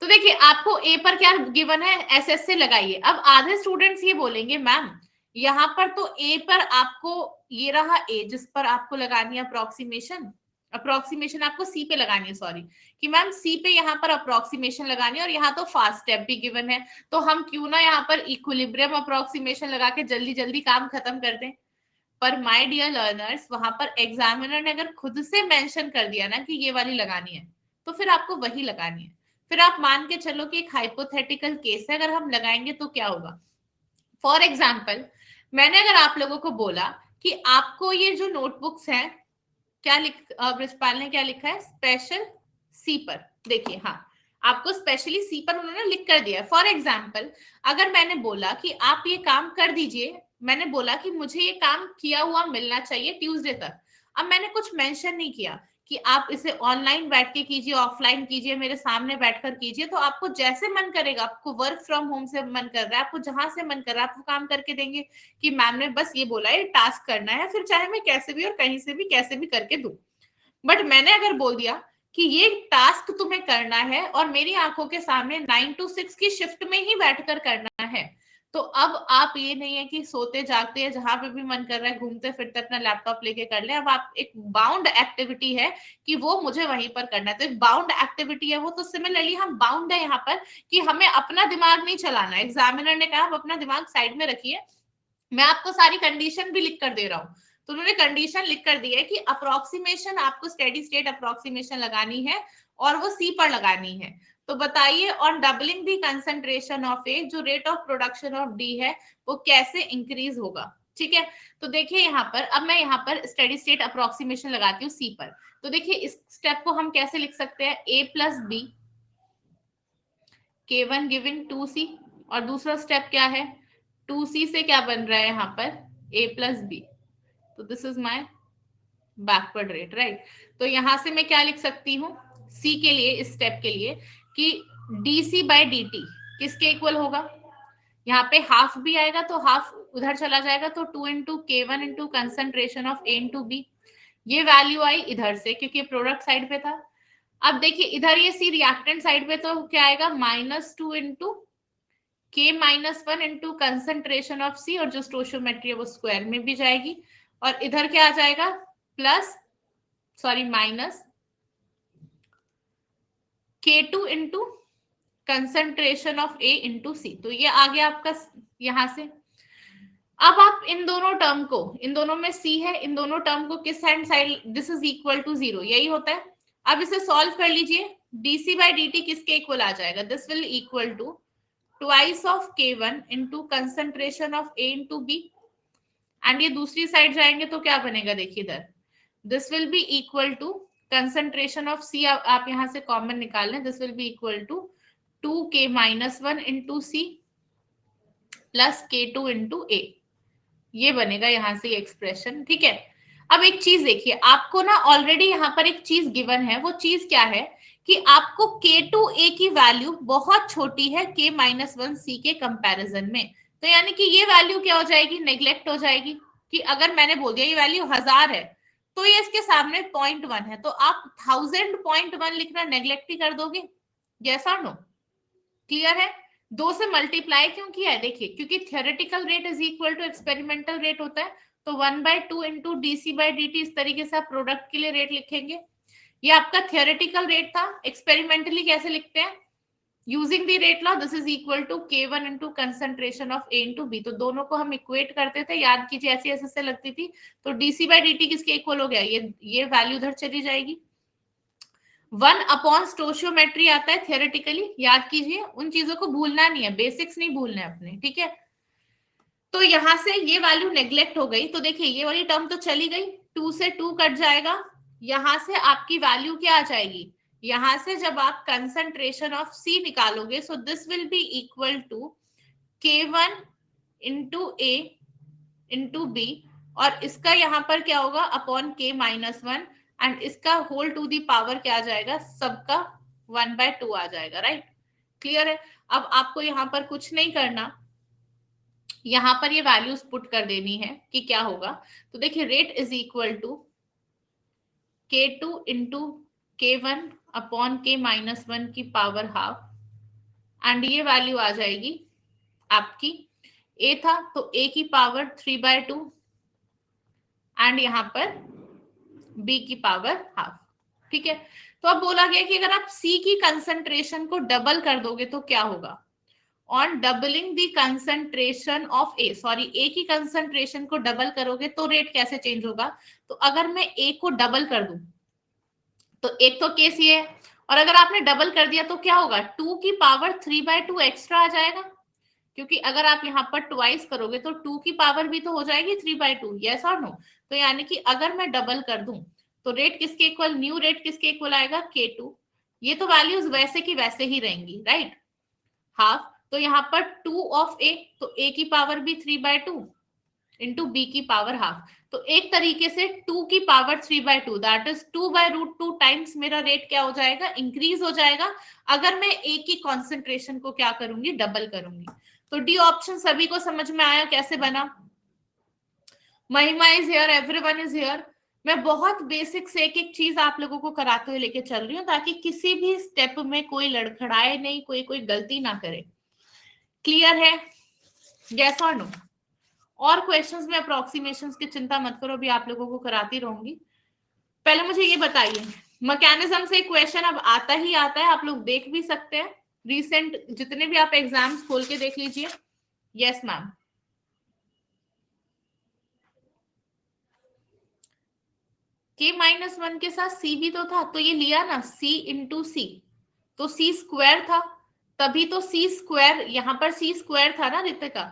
तो देखिए आपको ए पर क्या गिवन है? एसएस से लगाइए। अब आधे स्टूडेंट्स ये बोलेंगे मैम यहाँ पर तो ए पर आपको, ये रहा ए जिस पर आपको लगानी है अप्रोक्सीमेशन, अप्रोक्सीमेशन आपको सी पे लगानी है, सॉरी, कि मैम सी पे यहाँ पर अप्रोक्सीमेशन लगानी है, और यहाँ तो फास्ट स्टेप भी गिवन है, तो हम क्यों ना यहाँ पर इक्विलिब्रियम अप्रोक्सीमेशन लगा के जल्दी जल्दी काम खत्म कर दें। पर माय डियर लर्नर्स, वहां पर एग्जामिनर ने अगर खुद से मेंशन कर दिया ना कि ये वाली लगानी है, तो फिर आपको वही लगानी है। फिर आप मान के चलो कि एक हाइपोथेटिकल केस है, अगर हम लगाएंगे तो क्या होगा। फॉर एग्जाम्पल, मैंने अगर आप लोगों को बोला कि आपको ये जो नोटबुक्स हैं, क्या ब्रिजपाल ने क्या लिखा है? स्पेशल सी पर। देखिए हाँ, आपको स्पेशली सी पर उन्होंने लिख कर दिया। फॉर एग्जाम्पल, अगर मैंने बोला कि आप ये काम कर दीजिए, मैंने बोला कि मुझे ये काम किया हुआ मिलना चाहिए ट्यूसडे तक, अब मैंने कुछ मेंशन नहीं किया कि आप इसे ऑनलाइन बैठ के कीजिए, ऑफलाइन कीजिए, मेरे सामने बैठकर कीजिए, तो आपको जैसे मन करेगा, आपको वर्क फ्रॉम होम से मन कर रहा है, आपको जहां से मन कर रहा है, आप वो काम करके देंगे कि मैम ने बस ये बोला है टास्क करना है, फिर चाहे मैं कैसे भी और कहीं से भी कैसे भी करके दूं। बट मैंने अगर बोल दिया कि ये टास्क तुम्हें करना है और मेरी आंखों के सामने 9 to 6 की शिफ्ट में ही बैठकर करना है, तो अब आप ये नहीं है कि सोते जागते हैं, जहां पे भी मन कर रहा है घूमते फिरते अपना लैपटॉप लेके कर ले। अब आप, एक बाउंड एक्टिविटी है कि वो मुझे वहीं पर करना है, तो एक बाउंड एक्टिविटी है वो। तो सिमिलरली हम बाउंड है यहाँ पर कि हमें अपना दिमाग नहीं चलाना। एग्जामिनर ने कहा आप अपना दिमाग साइड में रखिए, मैं आपको सारी कंडीशन भी लिख कर दे रहा हूँ, तो उन्होंने कंडीशन लिख कर दी है कि अप्रोक्सीमेशन आपको स्टेडी स्टेट अप्रोक्सीमेशन लगानी है और वो सी पर लगानी है। तो बताइए on doubling the concentration of A, जो rate of production of D है वो कैसे इंक्रीज होगा। ठीक है, तो देखिए यहाँ पर अब मैं यहाँ पर स्टेडी स्टेट अप्रोक्सीमेशन लगाती हूँ सी पर। तो देखिए इस स्टेप को हम कैसे लिख सकते हैं, ए plus B K1 giving 2C, और दूसरा स्टेप क्या है, 2C से क्या बन रहा है यहाँ पर A प्लस बी, तो this is my backward rate, right. तो यहां से मैं क्या लिख सकती हूँ C के लिए, इस स्टेप के लिए, कि DC बाय dt किसके इक्वल होगा, यहाँ पे हाफ भी आएगा तो हाफ उधर चला जाएगा, तो 2 into K1 into concentration of A into B, ये वैल्यू आई इधर से क्योंकि प्रोडक्ट साइड पे था। अब देखिए इधर ये सी रिएक्टेंट साइड पे, तो क्या आएगा -2 into K-1 into concentration of C, और जो स्टोशियोमेट्री है वो स्क्वायर में भी जाएगी, और इधर क्या आ जाएगा minus K2 into concentration of A into C. तो ये आ गया आपका यहां से। अब आप इन दोनों टर्म को, इन दोनों में C है, इन दोनों टर्म को किस hand side, this is equal to 0, यही होता है। अब इसे सॉल्व कर लीजिए, dc बाय dt किसके इक्वल आ जाएगा, this will equal to twice of K1 into concentration of A into B, and ये दूसरी साइड जाएंगे तो क्या बनेगा, देखिए इधर this will be equal to concentration of C, आप यहां से कॉमन निकाल लें, this will be equal to 2K-1 into C plus K2 into A, ये बनेगा यहां से एक्सप्रेशन। ठीक है, अब एक चीज देखिए, आपको ना ऑलरेडी यहाँ पर एक चीज गिवन है, वो चीज क्या है कि आपको K2A की वैल्यू बहुत छोटी है K-1C के कंपैरिजन में, तो यानी कि ये वैल्यू क्या हो जाएगी, नेग्लेक्ट हो जाएगी। कि अगर मैंने बोल दिया ये वैल्यू 1000 है तो ये इसके सामने 0.1 है, तो आप 1000.1 लिखना नेग्लेक्ट ही कर दोगे, यस और नो, क्लियर है। 2 से मल्टीप्लाई क्यों किया है, देखिए क्योंकि theoretical rate is equal to experimental rate होता है, तो 1/2 इंटू DC बाय dt, इस तरीके से आप प्रोडक्ट के लिए रेट लिखेंगे। ये आपका थियोरेटिकल रेट था, एक्सपेरिमेंटली कैसे लिखते हैं, using the rate law, this is equal to K1 into concentration of A into B, तो दोनों को हम इक्वेट करते थे, याद कीजिए ऐसी ऐसे से लगती थी, तो DC बाय dt किसके इक्वल हो गया, ये वैल्यू उधर चली जाएगी। 1 अपॉन स्टोशियोमेट्री आता है थियोरेटिकली, याद कीजिए, उन चीजों को भूलना नहीं है, बेसिक्स नहीं भूलने अपने, ठीक है। तो यहां से ये वैल्यू नेग्लेक्ट हो गई, तो देखिए ये वाली टर्म तो चली गई, 2 से 2 कट जाएगा, यहां से आपकी वैल्यू क्या आ जाएगी, यहां से जब आप कंसंट्रेशन ऑफ C निकालोगे, so this will be equal to K1 into A into B, और इसका यहाँ पर क्या होगा अपॉन K-1, एंड इसका होल टू दी पावर क्या आ जाएगा, सबका 1/2 आ जाएगा, राइट, क्लियर है। अब आपको यहाँ पर कुछ नहीं करना, यहाँ पर ये वैल्यूज पुट कर देनी है कि क्या होगा, तो देखिए rate is equal to K2 into K1 upon K-1 की पावर हाफ, एंड ये वैल्यू आ जाएगी आपकी, A था तो A की पावर 3/2, एंड यहाँ पर B की पावर हाफ, ठीक है। तो अब बोला गया कि अगर आप C की कंसंट्रेशन को डबल कर दोगे तो क्या होगा, on doubling the concentration of A, sorry A की कंसंट्रेशन को डबल करोगे तो रेट कैसे चेंज होगा, तो अगर मैं A को डबल कर दूं तो एक तो केस ये है, और अगर आपने डबल कर दिया तो क्या होगा, 2 की पावर 3/2 एक्स्ट्रा आ जाएगा, क्योंकि अगर आप यहाँ पर ट्वाइस करोगे तो 2 की पावर भी तो हो जाएगी 3/2, यस और नो। तो यानी कि अगर मैं डबल कर दूं तो रेट किसके इक्वल, न्यू रेट किसके इक्वल आएगा, K2, ये तो वैल्यूज वैसे की वैसे ही रहेंगी, राइट, हाफ, तो यहाँ पर 2 ऑफ A, तो A की पावर भी 3/2 इंटू B की पावर हाफ, तो एक तरीके से 2 की पावर 3/2, दैट इज 2/√2 टाइम्स मेरा रेट क्या हो जाएगा, इंक्रीज हो जाएगा, अगर मैं A की कॉन्सेंट्रेशन को क्या करूंगी, डबल करूंगी। तो डी ऑप्शन सभी को समझ में आया कैसे बना, महिमा is here, everyone is here. मैं बहुत बेसिक से एक एक चीज आप लोगों को कराते हुए लेके चल रही हूँ, ताकि किसी भी स्टेप में कोई लड़खड़ाए नहीं, कोई गलती ना करे, क्लियर है, यस और नो। और क्वेश्चंस में अप्रोक्सीमेशंस की चिंता मत करो, अभी आप लोगों को कराती रहूंगी। पहले मुझे ये बताइए, मैकेनिज्म से क्वेश्चन अब आता ही आता है, आप लोग देख भी सकते हैं, रिसेंट जितने भी आप एग्जाम्स खोल के देख लीजिए। यस मैम, k-1 के साथ c भी तो था, तो ये लिया ना c इंटू सी, तो c स्क्वायर था, तभी तो c स्क्वायर, यहाँ पर c स्क्वायर था ना रितिका,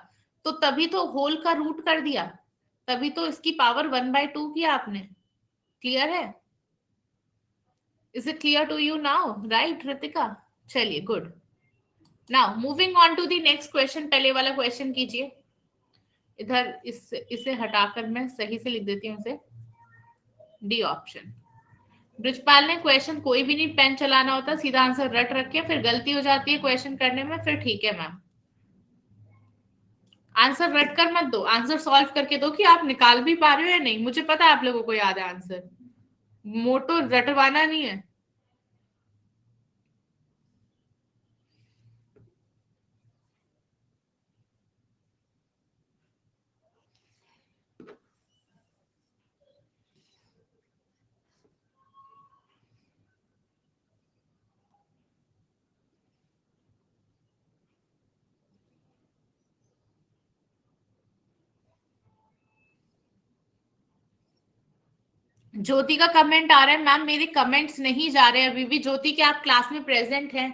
तो तभी तो होल का रूट कर दिया, तभी तो इसकी पावर 1/2 किया आपने। क्लियर है? Is it clear to you now? Right Ritika? चलिए good. Now moving on to the next question, पहले वाला क्वेश्चन कीजिए। इधर इसे हटाकर मैं सही से लिख देती हूँ इसे, डी ऑप्शन। ब्रिजपाल ने क्वेश्चन कोई भी नहीं पेन चलाना होता, सीधा आंसर रट रखे, फिर गलती हो जाती है क्वेश्चन करने में, फिर ठीक है मैम। आंसर रट कर मत दो, आंसर सॉल्व करके दो कि आप निकाल भी पा रहे हो या नहीं। मुझे पता है आप लोगों को याद है आंसर, मोटो रटवाना नहीं है। ज्योति का कमेंट आ रहा है, मैम मेरे कमेंट्स नहीं जा रहे अभी भी। ज्योति, क्या आप क्लास में प्रेजेंट हैं?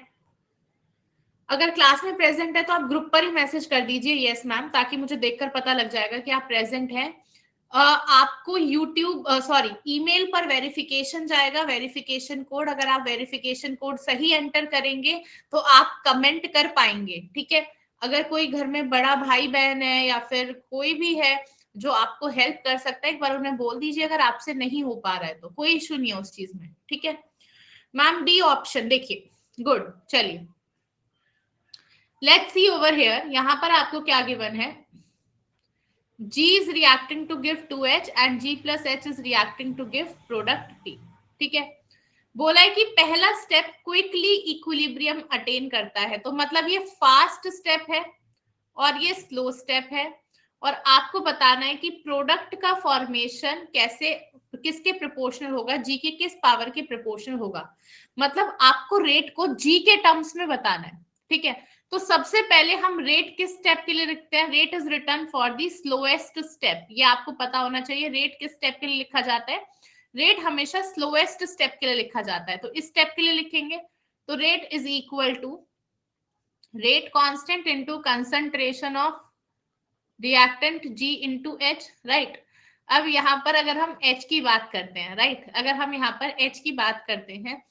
अगर क्लास में प्रेजेंट है तो आप ग्रुप पर ही मैसेज कर दीजिए यस मैम, ताकि मुझे देखकर पता लग जाएगा कि आप प्रेजेंट हैं। आपको यूट्यूब सॉरी ईमेल पर वेरिफिकेशन जाएगा, वेरिफिकेशन कोड, अगर आप वेरिफिकेशन कोड सही एंटर करेंगे तो आप कमेंट कर पाएंगे, ठीक है? अगर कोई घर में बड़ा भाई बहन है या फिर कोई भी है जो आपको हेल्प कर सकता है, एक बार उन्हें बोल दीजिए, अगर आपसे नहीं हो पा रहा है तो कोई इशू नहीं है उस चीज में, ठीक है मैम? डी ऑप्शन देखिए, गुड। चलिए लेट्स सी ओवर हियर, यहां पर आपको क्या गिवन है? G is reacting to give 2H and G plus H is reacting to give product T, ठीक है? बोला है कि पहला स्टेप क्विकली इक्विलिब्रियम अटेन करता है, तो मतलब ये फास्ट स्टेप है और ये स्लो स्टेप है, और आपको बताना है कि प्रोडक्ट का फॉर्मेशन कैसे, किसके प्रोपोर्शनल होगा, जी के किस पावर के प्रोपोर्शनल होगा। मतलब आपको रेट को जी के टर्म्स में बताना है, ठीक है? तो सबसे पहले हम रेट किस स्टेप के लिए लिखते हैं? Rate is return for the slowest step, ये आपको पता होना चाहिए। रेट किस स्टेप के लिए लिखा जाता है? रेट हमेशा स्लोएस्ट स्टेप के लिए लिखा जाता है, तो इस स्टेप के लिए लिखेंगे तो rate is equal to rate constant into concentration of reactant G into H, right? अब यहाँ पर अगर हम H की बात करते हैं, राइट, अगर हम यहाँ पर H की बात करते हैं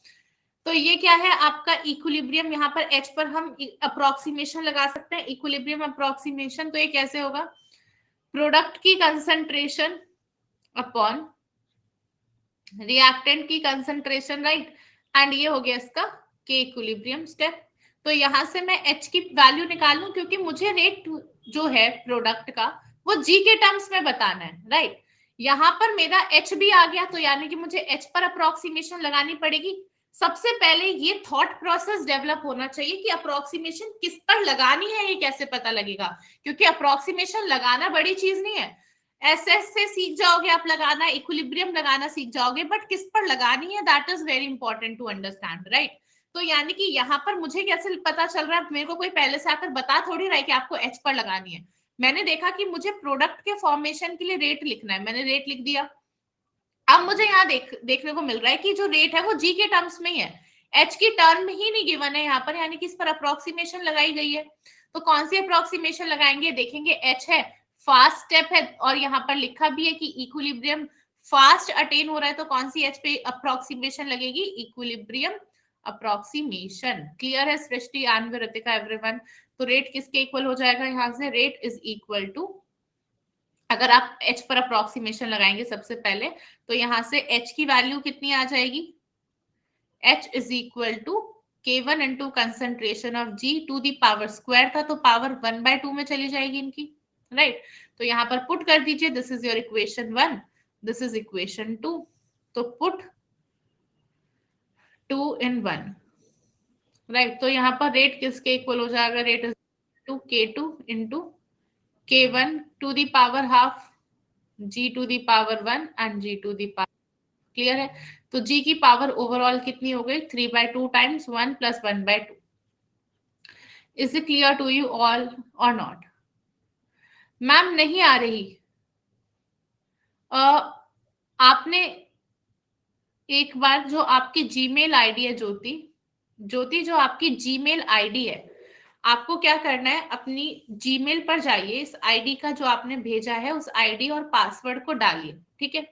तो ये क्या है आपका इक्विलिब्रियम। यहाँ पर H पर हम अप्रोक्सीमेशन लगा सकते हैं, इक्विलिब्रियम अप्रोक्सीमेशन। तो ये कैसे होगा? प्रोडक्ट की कंसंट्रेशन अपॉन रिएक्टेंट की कंसंट्रेशन, राइट? एंड ये हो गया इसका के इक्विलिब्रियम स्टेप। तो यहां से मैं H की वैल्यू निकाल लूं, क्योंकि मुझे रेट जो है प्रोडक्ट का वो G के टर्म्स में बताना है, राइट? यहाँ पर मेरा H भी आ गया, तो यानी कि मुझे H पर अप्रोक्सीमेशन लगानी पड़ेगी। सबसे पहले ये थॉट प्रोसेस डेवलप होना चाहिए कि अप्रोक्सीमेशन किस पर लगानी है, ये कैसे पता लगेगा? क्योंकि अप्रोक्सीमेशन लगाना बड़ी चीज नहीं है, एसएस से सीख जाओगे आप लगाना, इक्विलिब्रियम लगाना सीख जाओगे, बट किस पर लगानी है that is very important to understand, right? तो यानी कि यहाँ पर मुझे कैसे पता चल रहा है? मेरे को कोई पहले से आकर बता थोड़ी रहा है कि आपको एच पर लगानी है। मैंने देखा कि मुझे प्रोडक्ट के फॉर्मेशन के लिए रेट लिखना है, मैंने रेट लिख दिया। अब मुझे यहाँ देखने को मिल रहा है कि जो रेट है वो जी के टर्म्स में ही है, एच की टर्म ही नहीं गिवन है यहाँ पर, यानी कि इस पर अप्रोक्सीमेशन लगाई गई है। तो कौन सी अप्रोक्सीमेशन लगाएंगे? देखेंगे एच है, फास्ट स्टेप है, और यहाँ पर लिखा भी है कि इक्विलिब्रियम फास्ट अटेन हो रहा है, तो कौन सी एच पे अप्रोक्सीमेशन लगेगी? Equilibrium approximation. क्लियर है सृष्टि, एंड रितिका, एवरीवन? तो रेट किसके इक्वल हो जाएगा यहाँ से? रेट इज इक्वल टू, अगर आप h पर अप्रोक्सीमेशन लगाएंगे सबसे पहले, तो यहां से h की वैल्यू कितनी आ जाएगी? h is equal to k1 into concentration of g to the power square था, तो पावर 1/2 में चली जाएगी इनकी, राइट? तो यहाँ पर पुट कर दीजिए, this is your equation 1, this is equation 2, तो पुट 2 in 1, राइट? तो यहाँ पर रेट किसके इक्वल हो जाएगा? Rate is to k2 into k1 to the power half g to the power 1 and g to the power, clear है? तो g की पावर ओवरऑल कितनी हो गई? 3/2 times 1 plus 1/2। Is it clear to you all और not? Ma'am नहीं आ रही। आपने एक बार जो आपकी जीमेल आईडी है ज्योति, ज्योति जो आपकी जीमेल आईडी है, आपको क्या करना है, अपनी जीमेल पर जाइए, इस आईडी का जो आपने भेजा है उस आईडी और पासवर्ड को डालिए, ठीक है।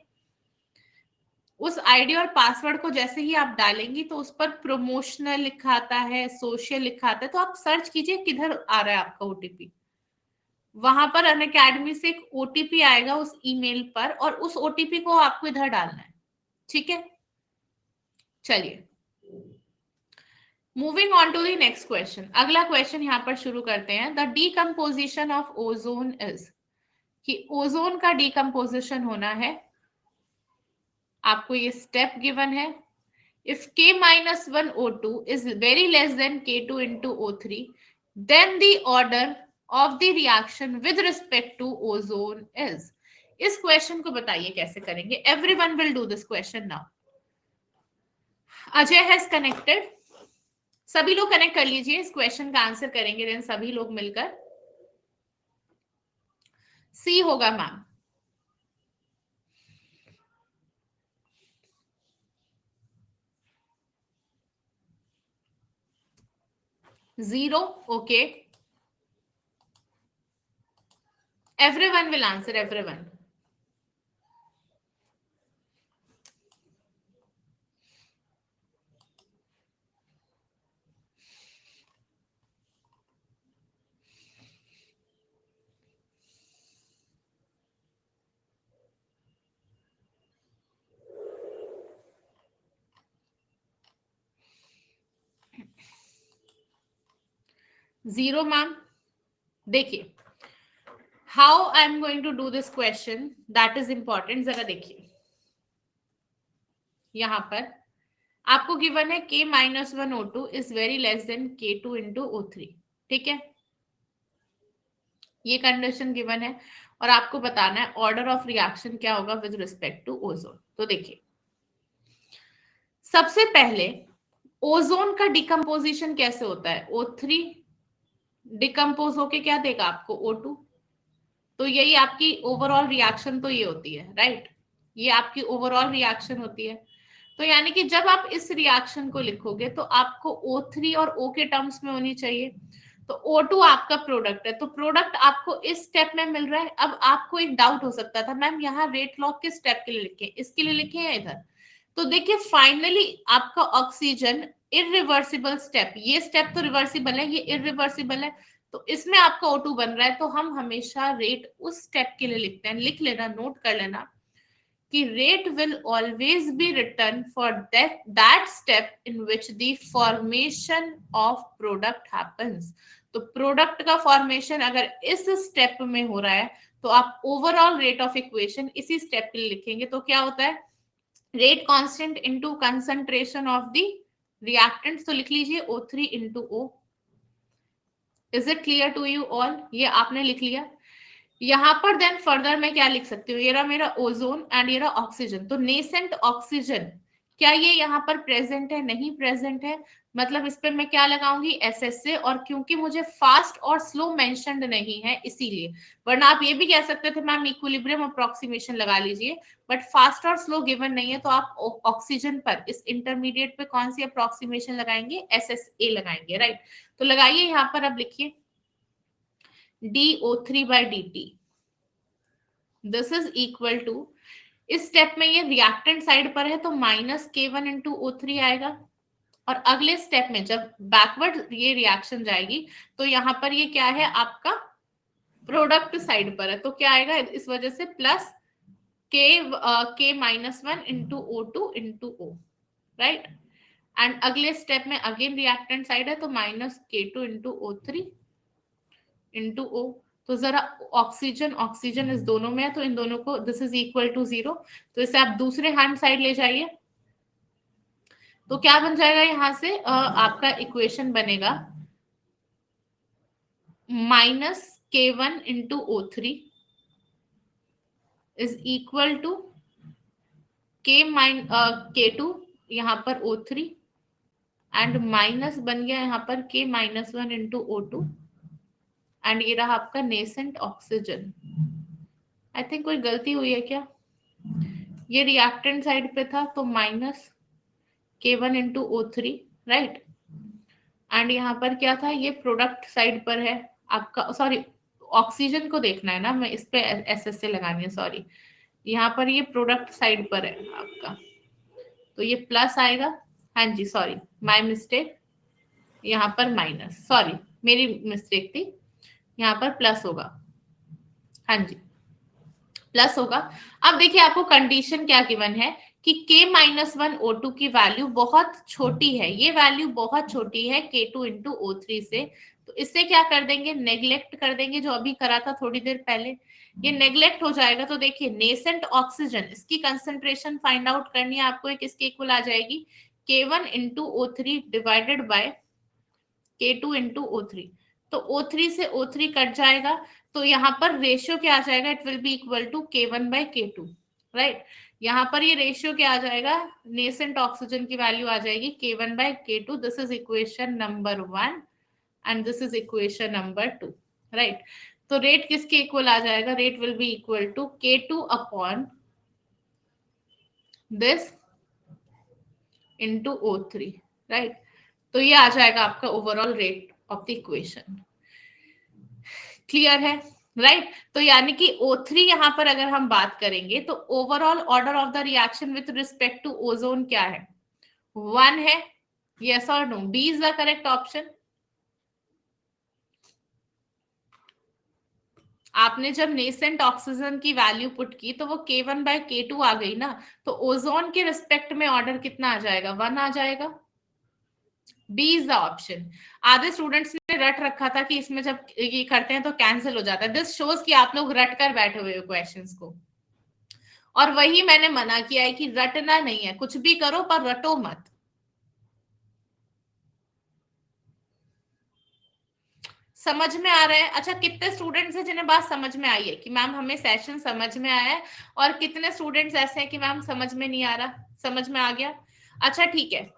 उस आईडी और पासवर्ड को जैसे ही आप डालेंगी तो उस पर प्रमोशनल लिखा आता है, सोशल लिखा आता है, तो आप सर्च कीजिए किधर आ रहा है आपका ओटीपी। वहां पर अनअकैडमी से एक ओटीपी आएगा उस ईमेल पर, और उस ओटीपी को आपको इधर डालना है, ठीक है। चलिए moving on to the next question, अगला क्वेश्चन यहाँ पर शुरू करते हैं। The decomposition of ozone is, कि ओजोन का डीकम्पोजिशन होना है, आपको ये स्टेप गिवन है। If K-1 O2 is very less than K2 into O3, then the order of the reaction with respect to ozone is. इस क्वेश्चन को बताइए कैसे करेंगे। Everyone will do this question now. Ajay has connected. सभी लोग connect कर लीजिए, इस क्वेश्चन का आंसर करेंगे देन सभी लोग मिलकर। सी होगा ma'am. 0, okay. Everyone will answer, everyone. Zero ma'am. देखिए how I am going to do this question, that is important. जरा देखिए यहां पर आपको गिवन है K-1 O2 is very less than K2 into O3, ठीक है, ये कंडीशन गिवन है, और आपको बताना है ऑर्डर ऑफ रिएक्शन क्या होगा विद रिस्पेक्ट टू ओजोन। तो देखिए सबसे पहले ओजोन का डिकम्पोजिशन कैसे होता है, O3 डिकम्पोज होके क्या देगा आपको O2, तो यही आपकी ओवरऑल रिएक्शन तो ये होती है, राइट, ये आपकी ओवरऑल रिएक्शन होती है। तो यानी कि जब आप इस रिएक्शन को लिखोगे तो आपको O3 और O के टर्म्स में होनी चाहिए। तो O2 आपका प्रोडक्ट है, तो प्रोडक्ट आपको इस स्टेप में मिल रहा है। अब आपको एक डाउट हो सकता था मैम यहाँ रेट लॉग किस स्टेप के लिए लिखे, इसके लिए लिखे हैं इधर। तो देखिए फाइनली आपका ऑक्सीजन इरिवर्सिबल स्टेप, ये स्टेप तो रिवर्सिबल है, ये इरिवर्सिबल है, तो इसमें आपका O2 बन रहा है। तो हम हमेशा रेट उस स्टेप के लिए लिखते हैं, लिख लेना, नोट कर लेना कि rate will always be written for that step in which the formation of product happens. तो प्रोडक्ट का फॉर्मेशन अगर इस स्टेप में हो रहा है तो आप ओवरऑल रेट ऑफ इक्वेशन इसी स्टेप के लिए लिखेंगे। तो क्या होता है, rate constant into concentration of the reactants, तो लिख लीजिए O3 into O। Is it clear to you all, ये आपने लिख लिया। यहाँ पर देन फर्दर मैं क्या लिख सकती हूँ, ये रहा मेरा ओजोन एंड ये रहा ऑक्सीजन। तो नेसेंट ऑक्सीजन क्या ये यहाँ पर प्रेजेंट है, नहीं प्रेजेंट है, मतलब इस पे मैं क्या लगाऊंगी एसएस से, और क्योंकि मुझे फास्ट और स्लो मेंशन्ड नहीं है इसीलिए, वरना आप ये भी कह सकते थे मैम इक्विलिब्रियम अप्रोक्सीमेशन लगा लीजिए, बट फास्ट और स्लो गिवन नहीं है, तो आप ऑक्सीजन पर इस इंटरमीडिएट पे कौन सी अप्रोक्सीमेशन लगाएंगे, SSA लगाएंगे, राइट। तो लगाइए यहाँ पर, अब लिखिए DO3/dt this is equal to, इस स्टेप में ये रिएक्टेंट साइड पर है तो -K1 into O3 आएगा, और अगले स्टेप में जब बैकवर्ड ये रिएक्शन जाएगी तो यहाँ पर ये क्या है आपका प्रोडक्ट साइड पर है, तो क्या आएगा इस वजह से plus K-1 into O2 into O, right. And अगले स्टेप में अगेन रिएक्टेंट साइड है तो -K2 into O3 into O। तो जरा ऑक्सीजन ऑक्सीजन इस दोनों में है तो इन दोनों को दिस इज इक्वल टू 0, तो इसे आप दूसरे हैंड साइड ले जाइए, तो क्या बन जाएगा यहाँ से आपका इक्वेशन बनेगा -K1 into O3 is equal to K2 यहाँ पर O3 एंड माइनस बन गया यहाँ पर K-1 into O2 एंड ये रहा आपका नेसेंट ऑक्सीजन। आई थिंक कोई गलती हुई है क्या, ये रिएक्टेंट साइड पे था तो minus K1 into O3, right. And यहाँ पर क्या था, ये प्रोडक्ट साइड पर है आपका, सॉरी ऑक्सीजन को देखना है ना, मैं इस पे SS से लगानी है, सॉरी। यहाँ पर ये प्रोडक्ट साइड पर है आपका, तो ये प्लस आएगा। हाँ जी, सॉरी माय मिस्टेक, यहाँ पर माइनस, सॉरी मेरी मिस्टेक थी, यहाँ पर प्लस होगा। हाँ जी, प्लस होगा। अब देखिए आपको कंडीशन क्या गिवन है कि K-1 O2 की वैल्यू बहुत छोटी है, ये वैल्यू बहुत छोटी है K2 इंटू O3 से, तो इससे क्या कर देंगे, नेग्लेक्ट कर देंगे, जो अभी करा था थोड़ी देर पहले, ये नेग्लेक्ट हो जाएगा। तो देखिए नेसेंट ऑक्सीजन, इसकी कंसंट्रेशन फाइंड आउट करनी है आपको, एक इसके इक्वल आ जाएगी K1 into O3 divided by K2 into O3, तो O3 से O3 कट जाएगा, तो यहाँ पर रेशियो क्या आ जाएगा, it will be equal to K1 by K2, right. यहाँ पर ये रेशियो क्या आ जाएगा, नेसेंट ऑक्सीजन की वैल्यू आ जाएगी K1 by K2, this is equation number 1 and this is equation number 2, right. तो रेट किसके इक्वल आ जाएगा, rate will be equal to K2 upon this into O3, right. तो ये आ जाएगा आपका overall rate of the equation. Clear है, राइट। तो यानी कि O3 यहाँ पर अगर हम बात करेंगे तो overall order of the reaction with respect to ozone क्या है, 1 है, यस और no, B is the correct option. आपने जब नेसेंट ऑक्सीजन की वैल्यू पुट की तो वो K1 बाय K2 आ गई ना, तो ओजोन के रिस्पेक्ट में ऑर्डर कितना आ जाएगा, 1 आ जाएगा। B is the option. आधे स्टूडेंट्स ने रट रखा था कि इसमें जब ये करते हैं तो कैंसिल हो जाता है, दिस शोज कि आप लोग रट कर बैठे हुए हो क्वेश्चंस को, और वही मैंने मना किया है कि रटना नहीं है, कुछ भी करो पर रटो मत। समझ में आ रहा है? अच्छा, कितने स्टूडेंट्स हैं जिन्हें बात समझ में आई है कि मैम हमें सेशन समझ में आया है, और कितने स्टूडेंट्स ऐसे हैं कि मैम समझ में नहीं आ रहा, समझ में आ गया? अच्छा ठीक है,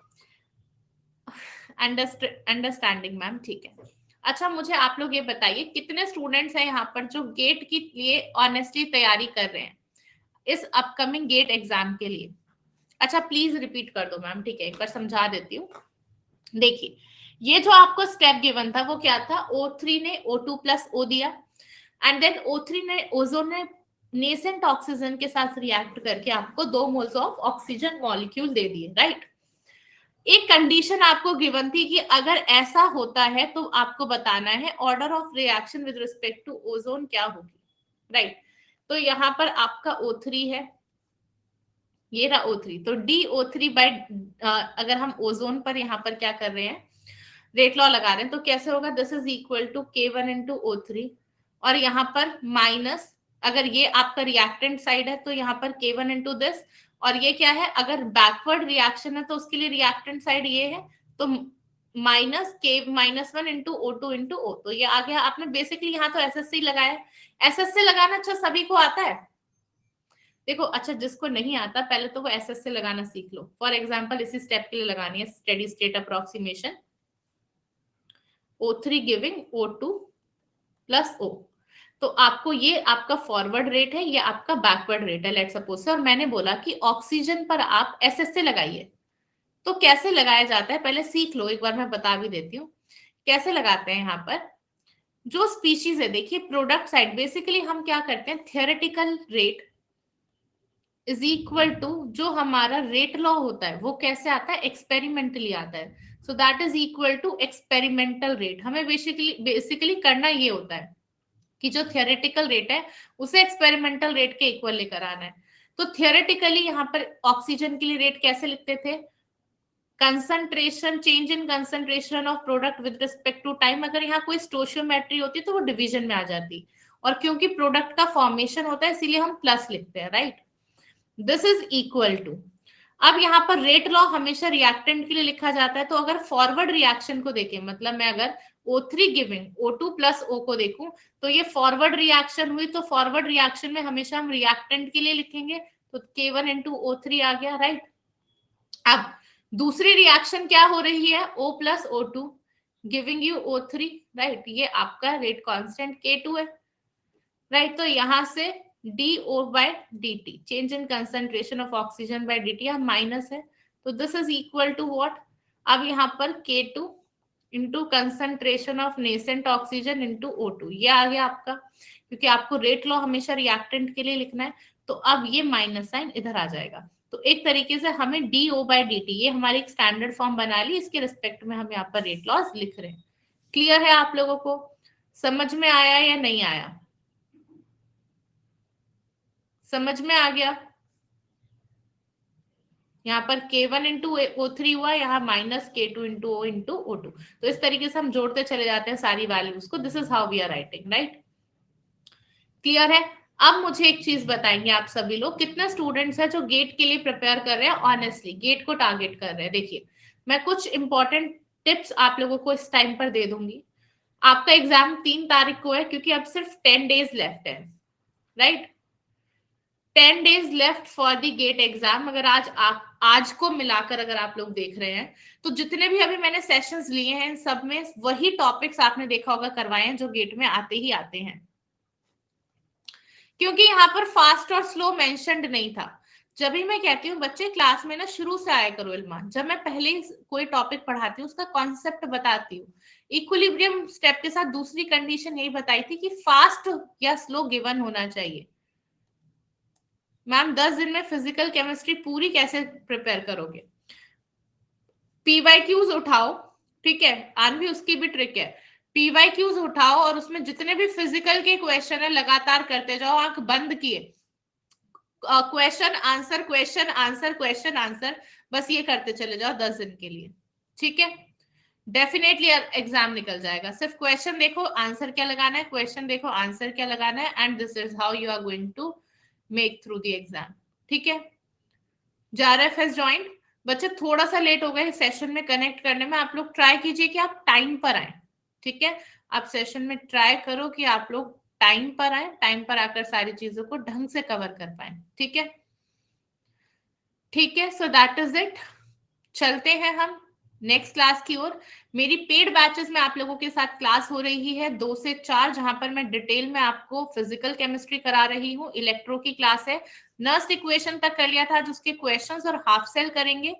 अंडरस्टैंडिंग मैम, ठीक है। अच्छा मुझे आप लोग ये बताइए कितने स्टूडेंट्स हैं यहाँ पर जो गेट के लिए ऑनेस्टली तैयारी कर रहे हैं इस अपकमिंग गेट एग्जाम के लिए? अच्छा प्लीज रिपीट कर दो मैम, ठीक है, एक बार समझा देती हूँ। देखिए ये जो आपको स्टेप गिवन था वो क्या था, O3 ने O2 प्लस O दिया, एंड देन O3 ने, ओजोन ने नेसेंट ऑक्सीजन के साथ रिएक्ट करके आपको 2 मोल्स ऑफ ऑक्सीजन मॉलिक्यूल दे दिए, राइट। एक कंडीशन आपको गिवन थी कि अगर ऐसा होता है तो आपको बताना है order of reaction with respect to ozone क्या होगी, राइट। तो यहाँ पर आपका O3 है, ये रहा O3, तो DO3 बाय, अगर हम ओजोन पर यहाँ पर क्या कर रहे हैं, रेट लॉ लगा रहे हैं, तो कैसे होगा, this is equal to K1 into O3, और यहाँ पर माइनस, अगर ये आपका रिएक्टेंट साइड है तो यहाँ पर K1 इंटू दिस, और ये क्या है, अगर बैकवर्ड रिएक्शन है तो उसके लिए रिएक्टेंट साइड ये है, तो minus K-1 into O2 into O, तो ये आ गया। आपने बेसिकली यहाँ तो SSC लगाया, SSC लगाना अच्छा सभी को आता है, देखो अच्छा जिसको नहीं आता पहले तो वो SSC लगाना सीख लो। फॉर एग्जाम्पल इसी स्टेप के लिए लगानी है steady state approximation, O3 giving O2 plus O, तो आपको ये आपका फॉरवर्ड रेट है, ये आपका बैकवर्ड रेट है, लेट सपोज से, और मैंने बोला कि ऑक्सीजन पर आप SSC लगाइए। तो कैसे लगाया जाता है पहले सीख लो, एक बार मैं बता भी देती हूँ कैसे लगाते हैं। यहाँ पर जो स्पीशीज है, देखिए प्रोडक्ट साइड, बेसिकली हम क्या करते हैं, theoretical rate is equal to जो हमारा रेट लॉ होता है वो कैसे आता है, एक्सपेरिमेंटली आता है, so that is equal to experimental rate. हमें बेसिकली करना ये होता है कि जो थियोरेटिकल रेट है उसे एक्सपेरिमेंटल रेट के इक्वल लेकर आना है। तो थियोरेटिकली यहाँ पर ऑक्सीजन के लिए रेट कैसे लिखते थे, concentration, change in concentration of product with respect to time, अगर यहाँ कोई स्टोशियोमेट्री होती तो वो डिवीजन में आ जाती, और क्योंकि प्रोडक्ट का फॉर्मेशन होता है इसीलिए हम प्लस लिखते हैं, right. This is equal to, अब यहाँ पर रेट लॉ हमेशा रिएक्टेंट के लिए लिखा जाता है, तो अगर फॉरवर्ड रिएक्शन को देखें, मतलब मैं अगर O3 giving O2 plus O को देखूं तो ये फॉरवर्ड रिएक्शन हुई, तो फॉरवर्ड रिएक्शन में हमेशा हम रिएक्टेंट के लिए लिखेंगे, तो K1 इंटू O3 आ गया, राइट। अब दूसरी रिएक्शन क्या हो रही है, O plus O2 giving you O3, right, ये आपका रेट कांस्टेंट K2 है, राइट। तो यहां से DO/dt, change in concentration of oxygen by dt, यहाँ माइनस है तो this is equal to what, अब यहाँ पर K2 into concentration of nascent oxygen into O2, ये आ गया आपका, क्योंकि आपको रेट लॉ हमेशा रिएक्टेंट के लिए लिखना है, तो अब ये माइनस साइन इधर आ जाएगा। तो एक तरीके से हमें DO/dt, ये हमारी एक स्टैंडर्ड फॉर्म बना ली, इसके रिस्पेक्ट में हम यहाँ पर रेट लॉस लिख रहे हैं। क्लियर है आप लोगों को, समझ में आया या नहीं आया? समझ में आ गया? यहाँ पर K1 इंटू O3 हुआ, यहाँ minus K2 into O into O2, तो इस तरीके से हम जोड़ते चले जाते हैं सारी वैल्यूज को। This is how we are writing, right? Clear है? अब मुझे एक चीज बताएंगे आप सभी लोग, कितने स्टूडेंट्स हैं जो गेट के लिए प्रिपेयर कर रहे हैं, ऑनेस्टली गेट को टारगेट कर रहे हैं? देखिए, मैं कुछ इंपॉर्टेंट टिप्स आप लोगों को इस टाइम पर दे दूंगी। आपका एग्जाम 3 तारीख को है, क्योंकि अब सिर्फ 10 डेज लेफ्ट है, right? 10 days left for the GATE exam. अगर आज को मिलाकर अगर आप लोग देख रहे हैं, तो जितने भी अभी मैंने सेशंस लिए हैं, इन सब में वही टॉपिक्स आपने देखा होगा करवाए हैं जो गेट में आते ही आते हैं, क्योंकि यहाँ पर फास्ट और स्लो मेंशन्ड नहीं था। जब भी मैं कहती हूँ बच्चे क्लास में ना शुरू से आया करो इल्मा, जब मैं पहले कोई टॉपिक पढ़ाती हूँ उसका कॉन्सेप्ट बताती हूँ, इक्विलिब्रियम स्टेप के साथ दूसरी कंडीशन यही बताई थी कि फास्ट या स्लो गिवन होना चाहिए। मैम 10 दिन में फिजिकल केमिस्ट्री पूरी कैसे प्रिपेयर करोगे? पीवाईक्यूज उठाओ, ठीक है, आनवी उसकी भी ट्रिक है, पीवाईक्यूज उठाओ और उसमें जितने भी फिजिकल के क्वेश्चन है लगातार करते जाओ, आंख बंद किए, question answer question answer question answer, बस ये करते चले जाओ 10 दिन के लिए, ठीक है? डेफिनेटली एग्जाम निकल जाएगा। सिर्फ क्वेश्चन देखो, आंसर क्या लगाना है, क्वेश्चन देखो, आंसर क्या लगाना है, and this is how you are going to make through the exam, ठीक है? JRF has joined. बच्चे थोड़ा सा लेट हो गए सेशन में कनेक्ट करने में, आप लोग ट्राई कीजिए कि आप टाइम पर आए, ठीक है? आप सेशन में ट्राई करो कि आप लोग टाइम पर आए, टाइम पर आकर सारी चीजों को ढंग से कवर कर पाए, ठीक है? ठीक है, सो दैट इज इट। चलते हैं हम नेक्स्ट क्लास की ओर। मेरी पेड बैचेस में आप लोगों के साथ क्लास हो रही है 2 से 4, जहां पर मैं डिटेल में आपको फिजिकल केमिस्ट्री करा रही हूँ। इलेक्ट्रो की क्लास है, नर्स इक्वेशन तक कर लिया था, जिसके क्वेश्चंस और हाफ सेल करेंगे,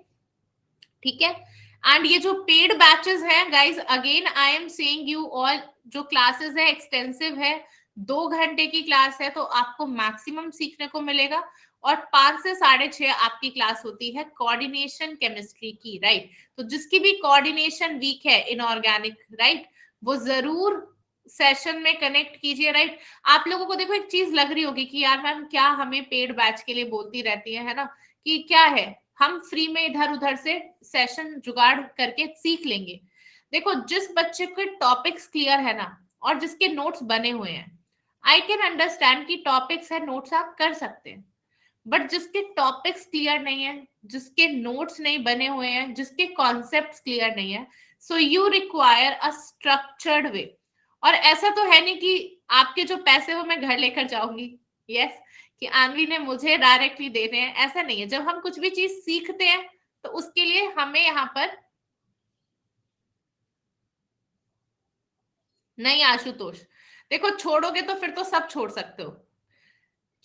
ठीक है? एंड ये जो पेड बैचेस हैं guys, again I am saying you all, जो क्लासेस है एक्सटेंसिव है, 2 घंटे की क्लास है, तो आपको मैक्सिमम सीखने को मिलेगा। और 5 से 6:30 आपकी क्लास होती है कोऑर्डिनेशन केमिस्ट्री की, राइट? तो जिसकी भी कोऑर्डिनेशन वीक है इनऑर्गेनिक, राइट, वो जरूर सेशन में कनेक्ट कीजिए, राइट? आप लोगों को देखो एक चीज लग रही होगी कि यार मैम क्या हमें पेड बैच के लिए बोलती रहती है ना, कि क्या है, हम फ्री में इधर उधर से सेशन जुगाड़ करके सीख लेंगे। देखो, जिस बच्चे के टॉपिक्स क्लियर है ना, और जिसके नोट्स बने हुए हैं, आई कैन अंडरस्टैंड कि टॉपिक्स है, नोट्स आप कर सकते हैं, बट जिसके टॉपिक्स क्लियर नहीं है, जिसके नोट्स नहीं बने हुए हैं, जिसके कॉन्सेप्ट्स क्लियर नहीं है, so you require a structured way. और ऐसा तो है नहीं कि आपके जो पैसे वो मैं घर लेकर जाऊंगी, यस, कि आनवी ने मुझे डायरेक्टली देने हैं, ऐसा नहीं है। जब हम कुछ भी चीज सीखते हैं तो उसके लिए हमें यहाँ पर, नहीं आशुतोष, देखो छोड़ोगे तो फिर तो सब छोड़ सकते हो,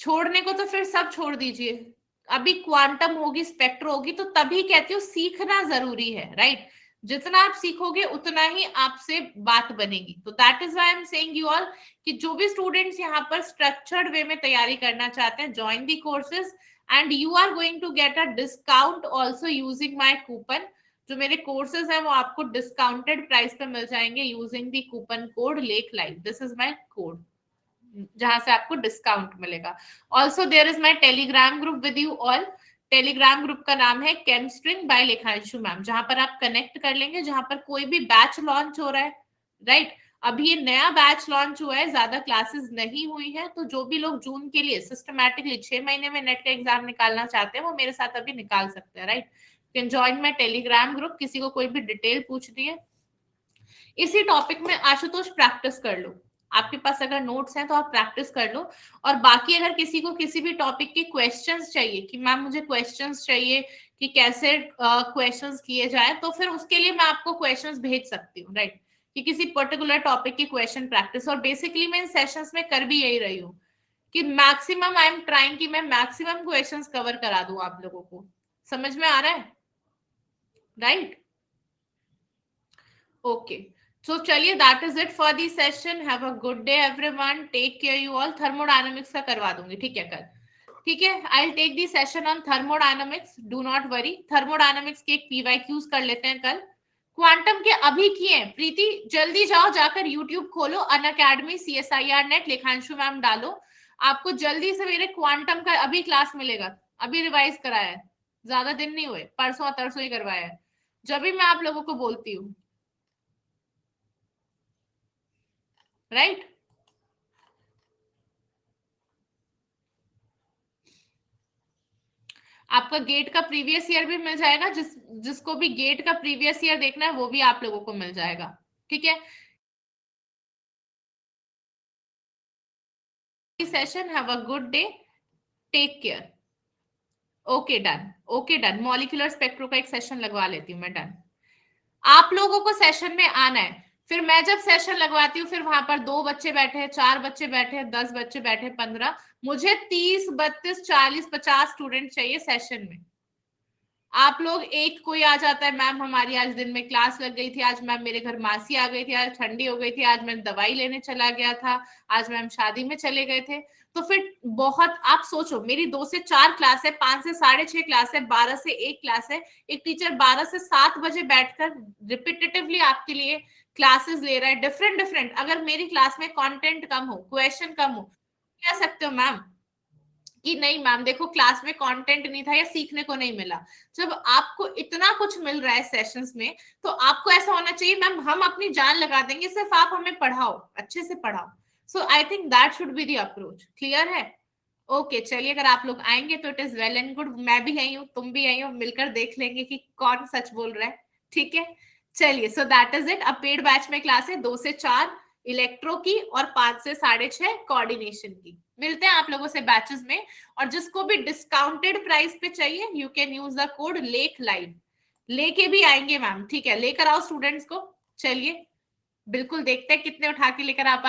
छोड़ने को तो फिर सब छोड़ दीजिए। अभी क्वांटम होगी, स्पेक्ट्रो होगी, तो तभी कहती हूँ सीखना जरूरी है, राइट? जितना आप सीखोगे उतना ही आपसे बात बनेगी। तो that is why I am saying you all कि जो भी स्टूडेंट्स यहाँ पर स्ट्रक्चर्ड वे में तैयारी करना चाहते हैं, join the courses and you are going to get a discount also using my coupon. जो मेरे कोर्सेज हैं वो आपको डिस्काउंटेड प्राइस पे मिल जाएंगे using the coupon code lake live. This is my code जहां से आपको डिस्काउंट मिलेगा। Also there is my Telegram group with you all. Telegram group का नाम है केमस्ट्रिंग बाय लेखांशु मैम, जहां पर आप कनेक्ट कर लेंगे, जहां पर कोई भी बैच लॉन्च हो रहा है, राइट? अभी ये नया बैच लॉन्च हुआ है, ज्यादा क्लासेस नहीं हुई है, तो जो भी लोग जून के लिए सिस्टमैटिकली 6 महीने में नेट का एग्जाम निकालना चाहते हैं वो मेरे साथ अभी निकाल सकते हैं, right? Can join my Telegram group. किसी को कोई भी डिटेल पूछनी है इसी टॉपिक में, आशुतोष प्रैक्टिस कर लो, आपके पास अगर नोट्स हैं तो आप प्रैक्टिस कर लो। और बाकी अगर किसी को किसी भी टॉपिक के क्वेश्चंस चाहिए कि मैम मुझे क्वेश्चंस चाहिए कि कैसे क्वेश्चंस किए जाए, तो फिर उसके लिए मैं आपको क्वेश्चंस भेज सकती हूँ, राइट? कि किसी पर्टिकुलर टॉपिक के क्वेश्चन प्रैक्टिस। और बेसिकली मैं इन सेशंस में कर भी यही रही हूँ कि मैक्सिमम आई एम ट्राइंग कि मैं मैक्सिमम क्वेश्चंस कवर करा दूं आप लोगों को। समझ में आ रहा है? राइट? ओके, सो चलिए, that is it for the session. Have a good day everyone, take care you all. Thermodynamics का करवा दूंगी, ठीक है, कल। ठीक है, I will take the session on thermodynamics, do not worry. Thermodynamics के एक पीवाईक्यूज कर लेते हैं कल। क्वांटम के अभी किए प्रीति, जल्दी जाओ, जाकर यूट्यूब खोलो, अनअकैडमी CSIR नेट लेखांशु मैम डालो, आपको जल्दी से मेरे क्वांटम का अभी क्लास मिलेगा। अभी रिवाइज कराया है, ज्यादा दिन नहीं हुए, परसों तरसों ही करवाया है, जब भी मैं आप लोगों को बोलती हूँ। राइट? आपका गेट का प्रीवियस ईयर भी मिल जाएगा, जिसको भी गेट का प्रीवियस ईयर देखना है वो भी आप लोगों को मिल जाएगा। ठीक है, session, have a good day, take care. Okay done, okay done. Molecular spectro का एक सेशन लगवा लेती हूँ मैं, डन। आप लोगों को सेशन में आना है, फिर मैं जब सेशन लगवाती हूँ, फिर वहां पर 2 बच्चे बैठे हैं, 4 बच्चे बैठे हैं, 10 बच्चे बैठे, 15, मुझे 30, 32, 40, 50 स्टूडेंट चाहिए सेशन में। आप लोग, एक कोई आ जाता है, मैम हमारी आज दिन में क्लास लग गई थी, आज मैम मेरे घर मासी आ गई थी, आज ठंडी हो गई थी, आज मैं दवाई लेने चला गया था, आज मैम शादी में चले गए थे, तो फिर बहुत, आप सोचो, मेरी 2 से 4 क्लास है, 5 से 6:30 क्लास है, 12 से 1 क्लास है, एक टीचर 12 से 7 बजे बैठकर रिपीटेटिवली आपके लिए क्लासेस ले रहा है, डिफरेंट डिफरेंट। अगर मेरी क्लास में कंटेंट कम हो, क्वेश्चन कम हो, कह सकते हो मैम कि नहीं मैम देखो क्लास में कंटेंट नहीं था या सीखने को नहीं मिला। जब आपको इतना कुछ मिल रहा है सेशंस में, तो आपको ऐसा होना चाहिए मैम हम अपनी जान लगा देंगे, सिर्फ आप हमें पढ़ाओ, अच्छे से पढ़ाओ। So I think that should be the approach. Clear है? ओके, चलिए, अगर आप लोग आएंगे तो it is well and good, मैं भी आई हूँ, तुम भी आई हो, मिलकर देख लेंगे कि कौन सच बोल रहा है। ठीक है, चलिए, सो दैट इज इट। अब पेड बैच में क्लास है 2 से 4 इलेक्ट्रो की और 5 से 6:30 कोऑर्डिनेशन की। मिलते हैं आप लोगों से बैचेस में, और जिसको भी डिस्काउंटेड प्राइस पे चाहिए you can use the code lake live. लेके भी आएंगे मैम, ठीक है, लेकर आओ स्टूडेंट्स को। चलिए, बिल्कुल देखते हैं कितने उठा के लेकर आप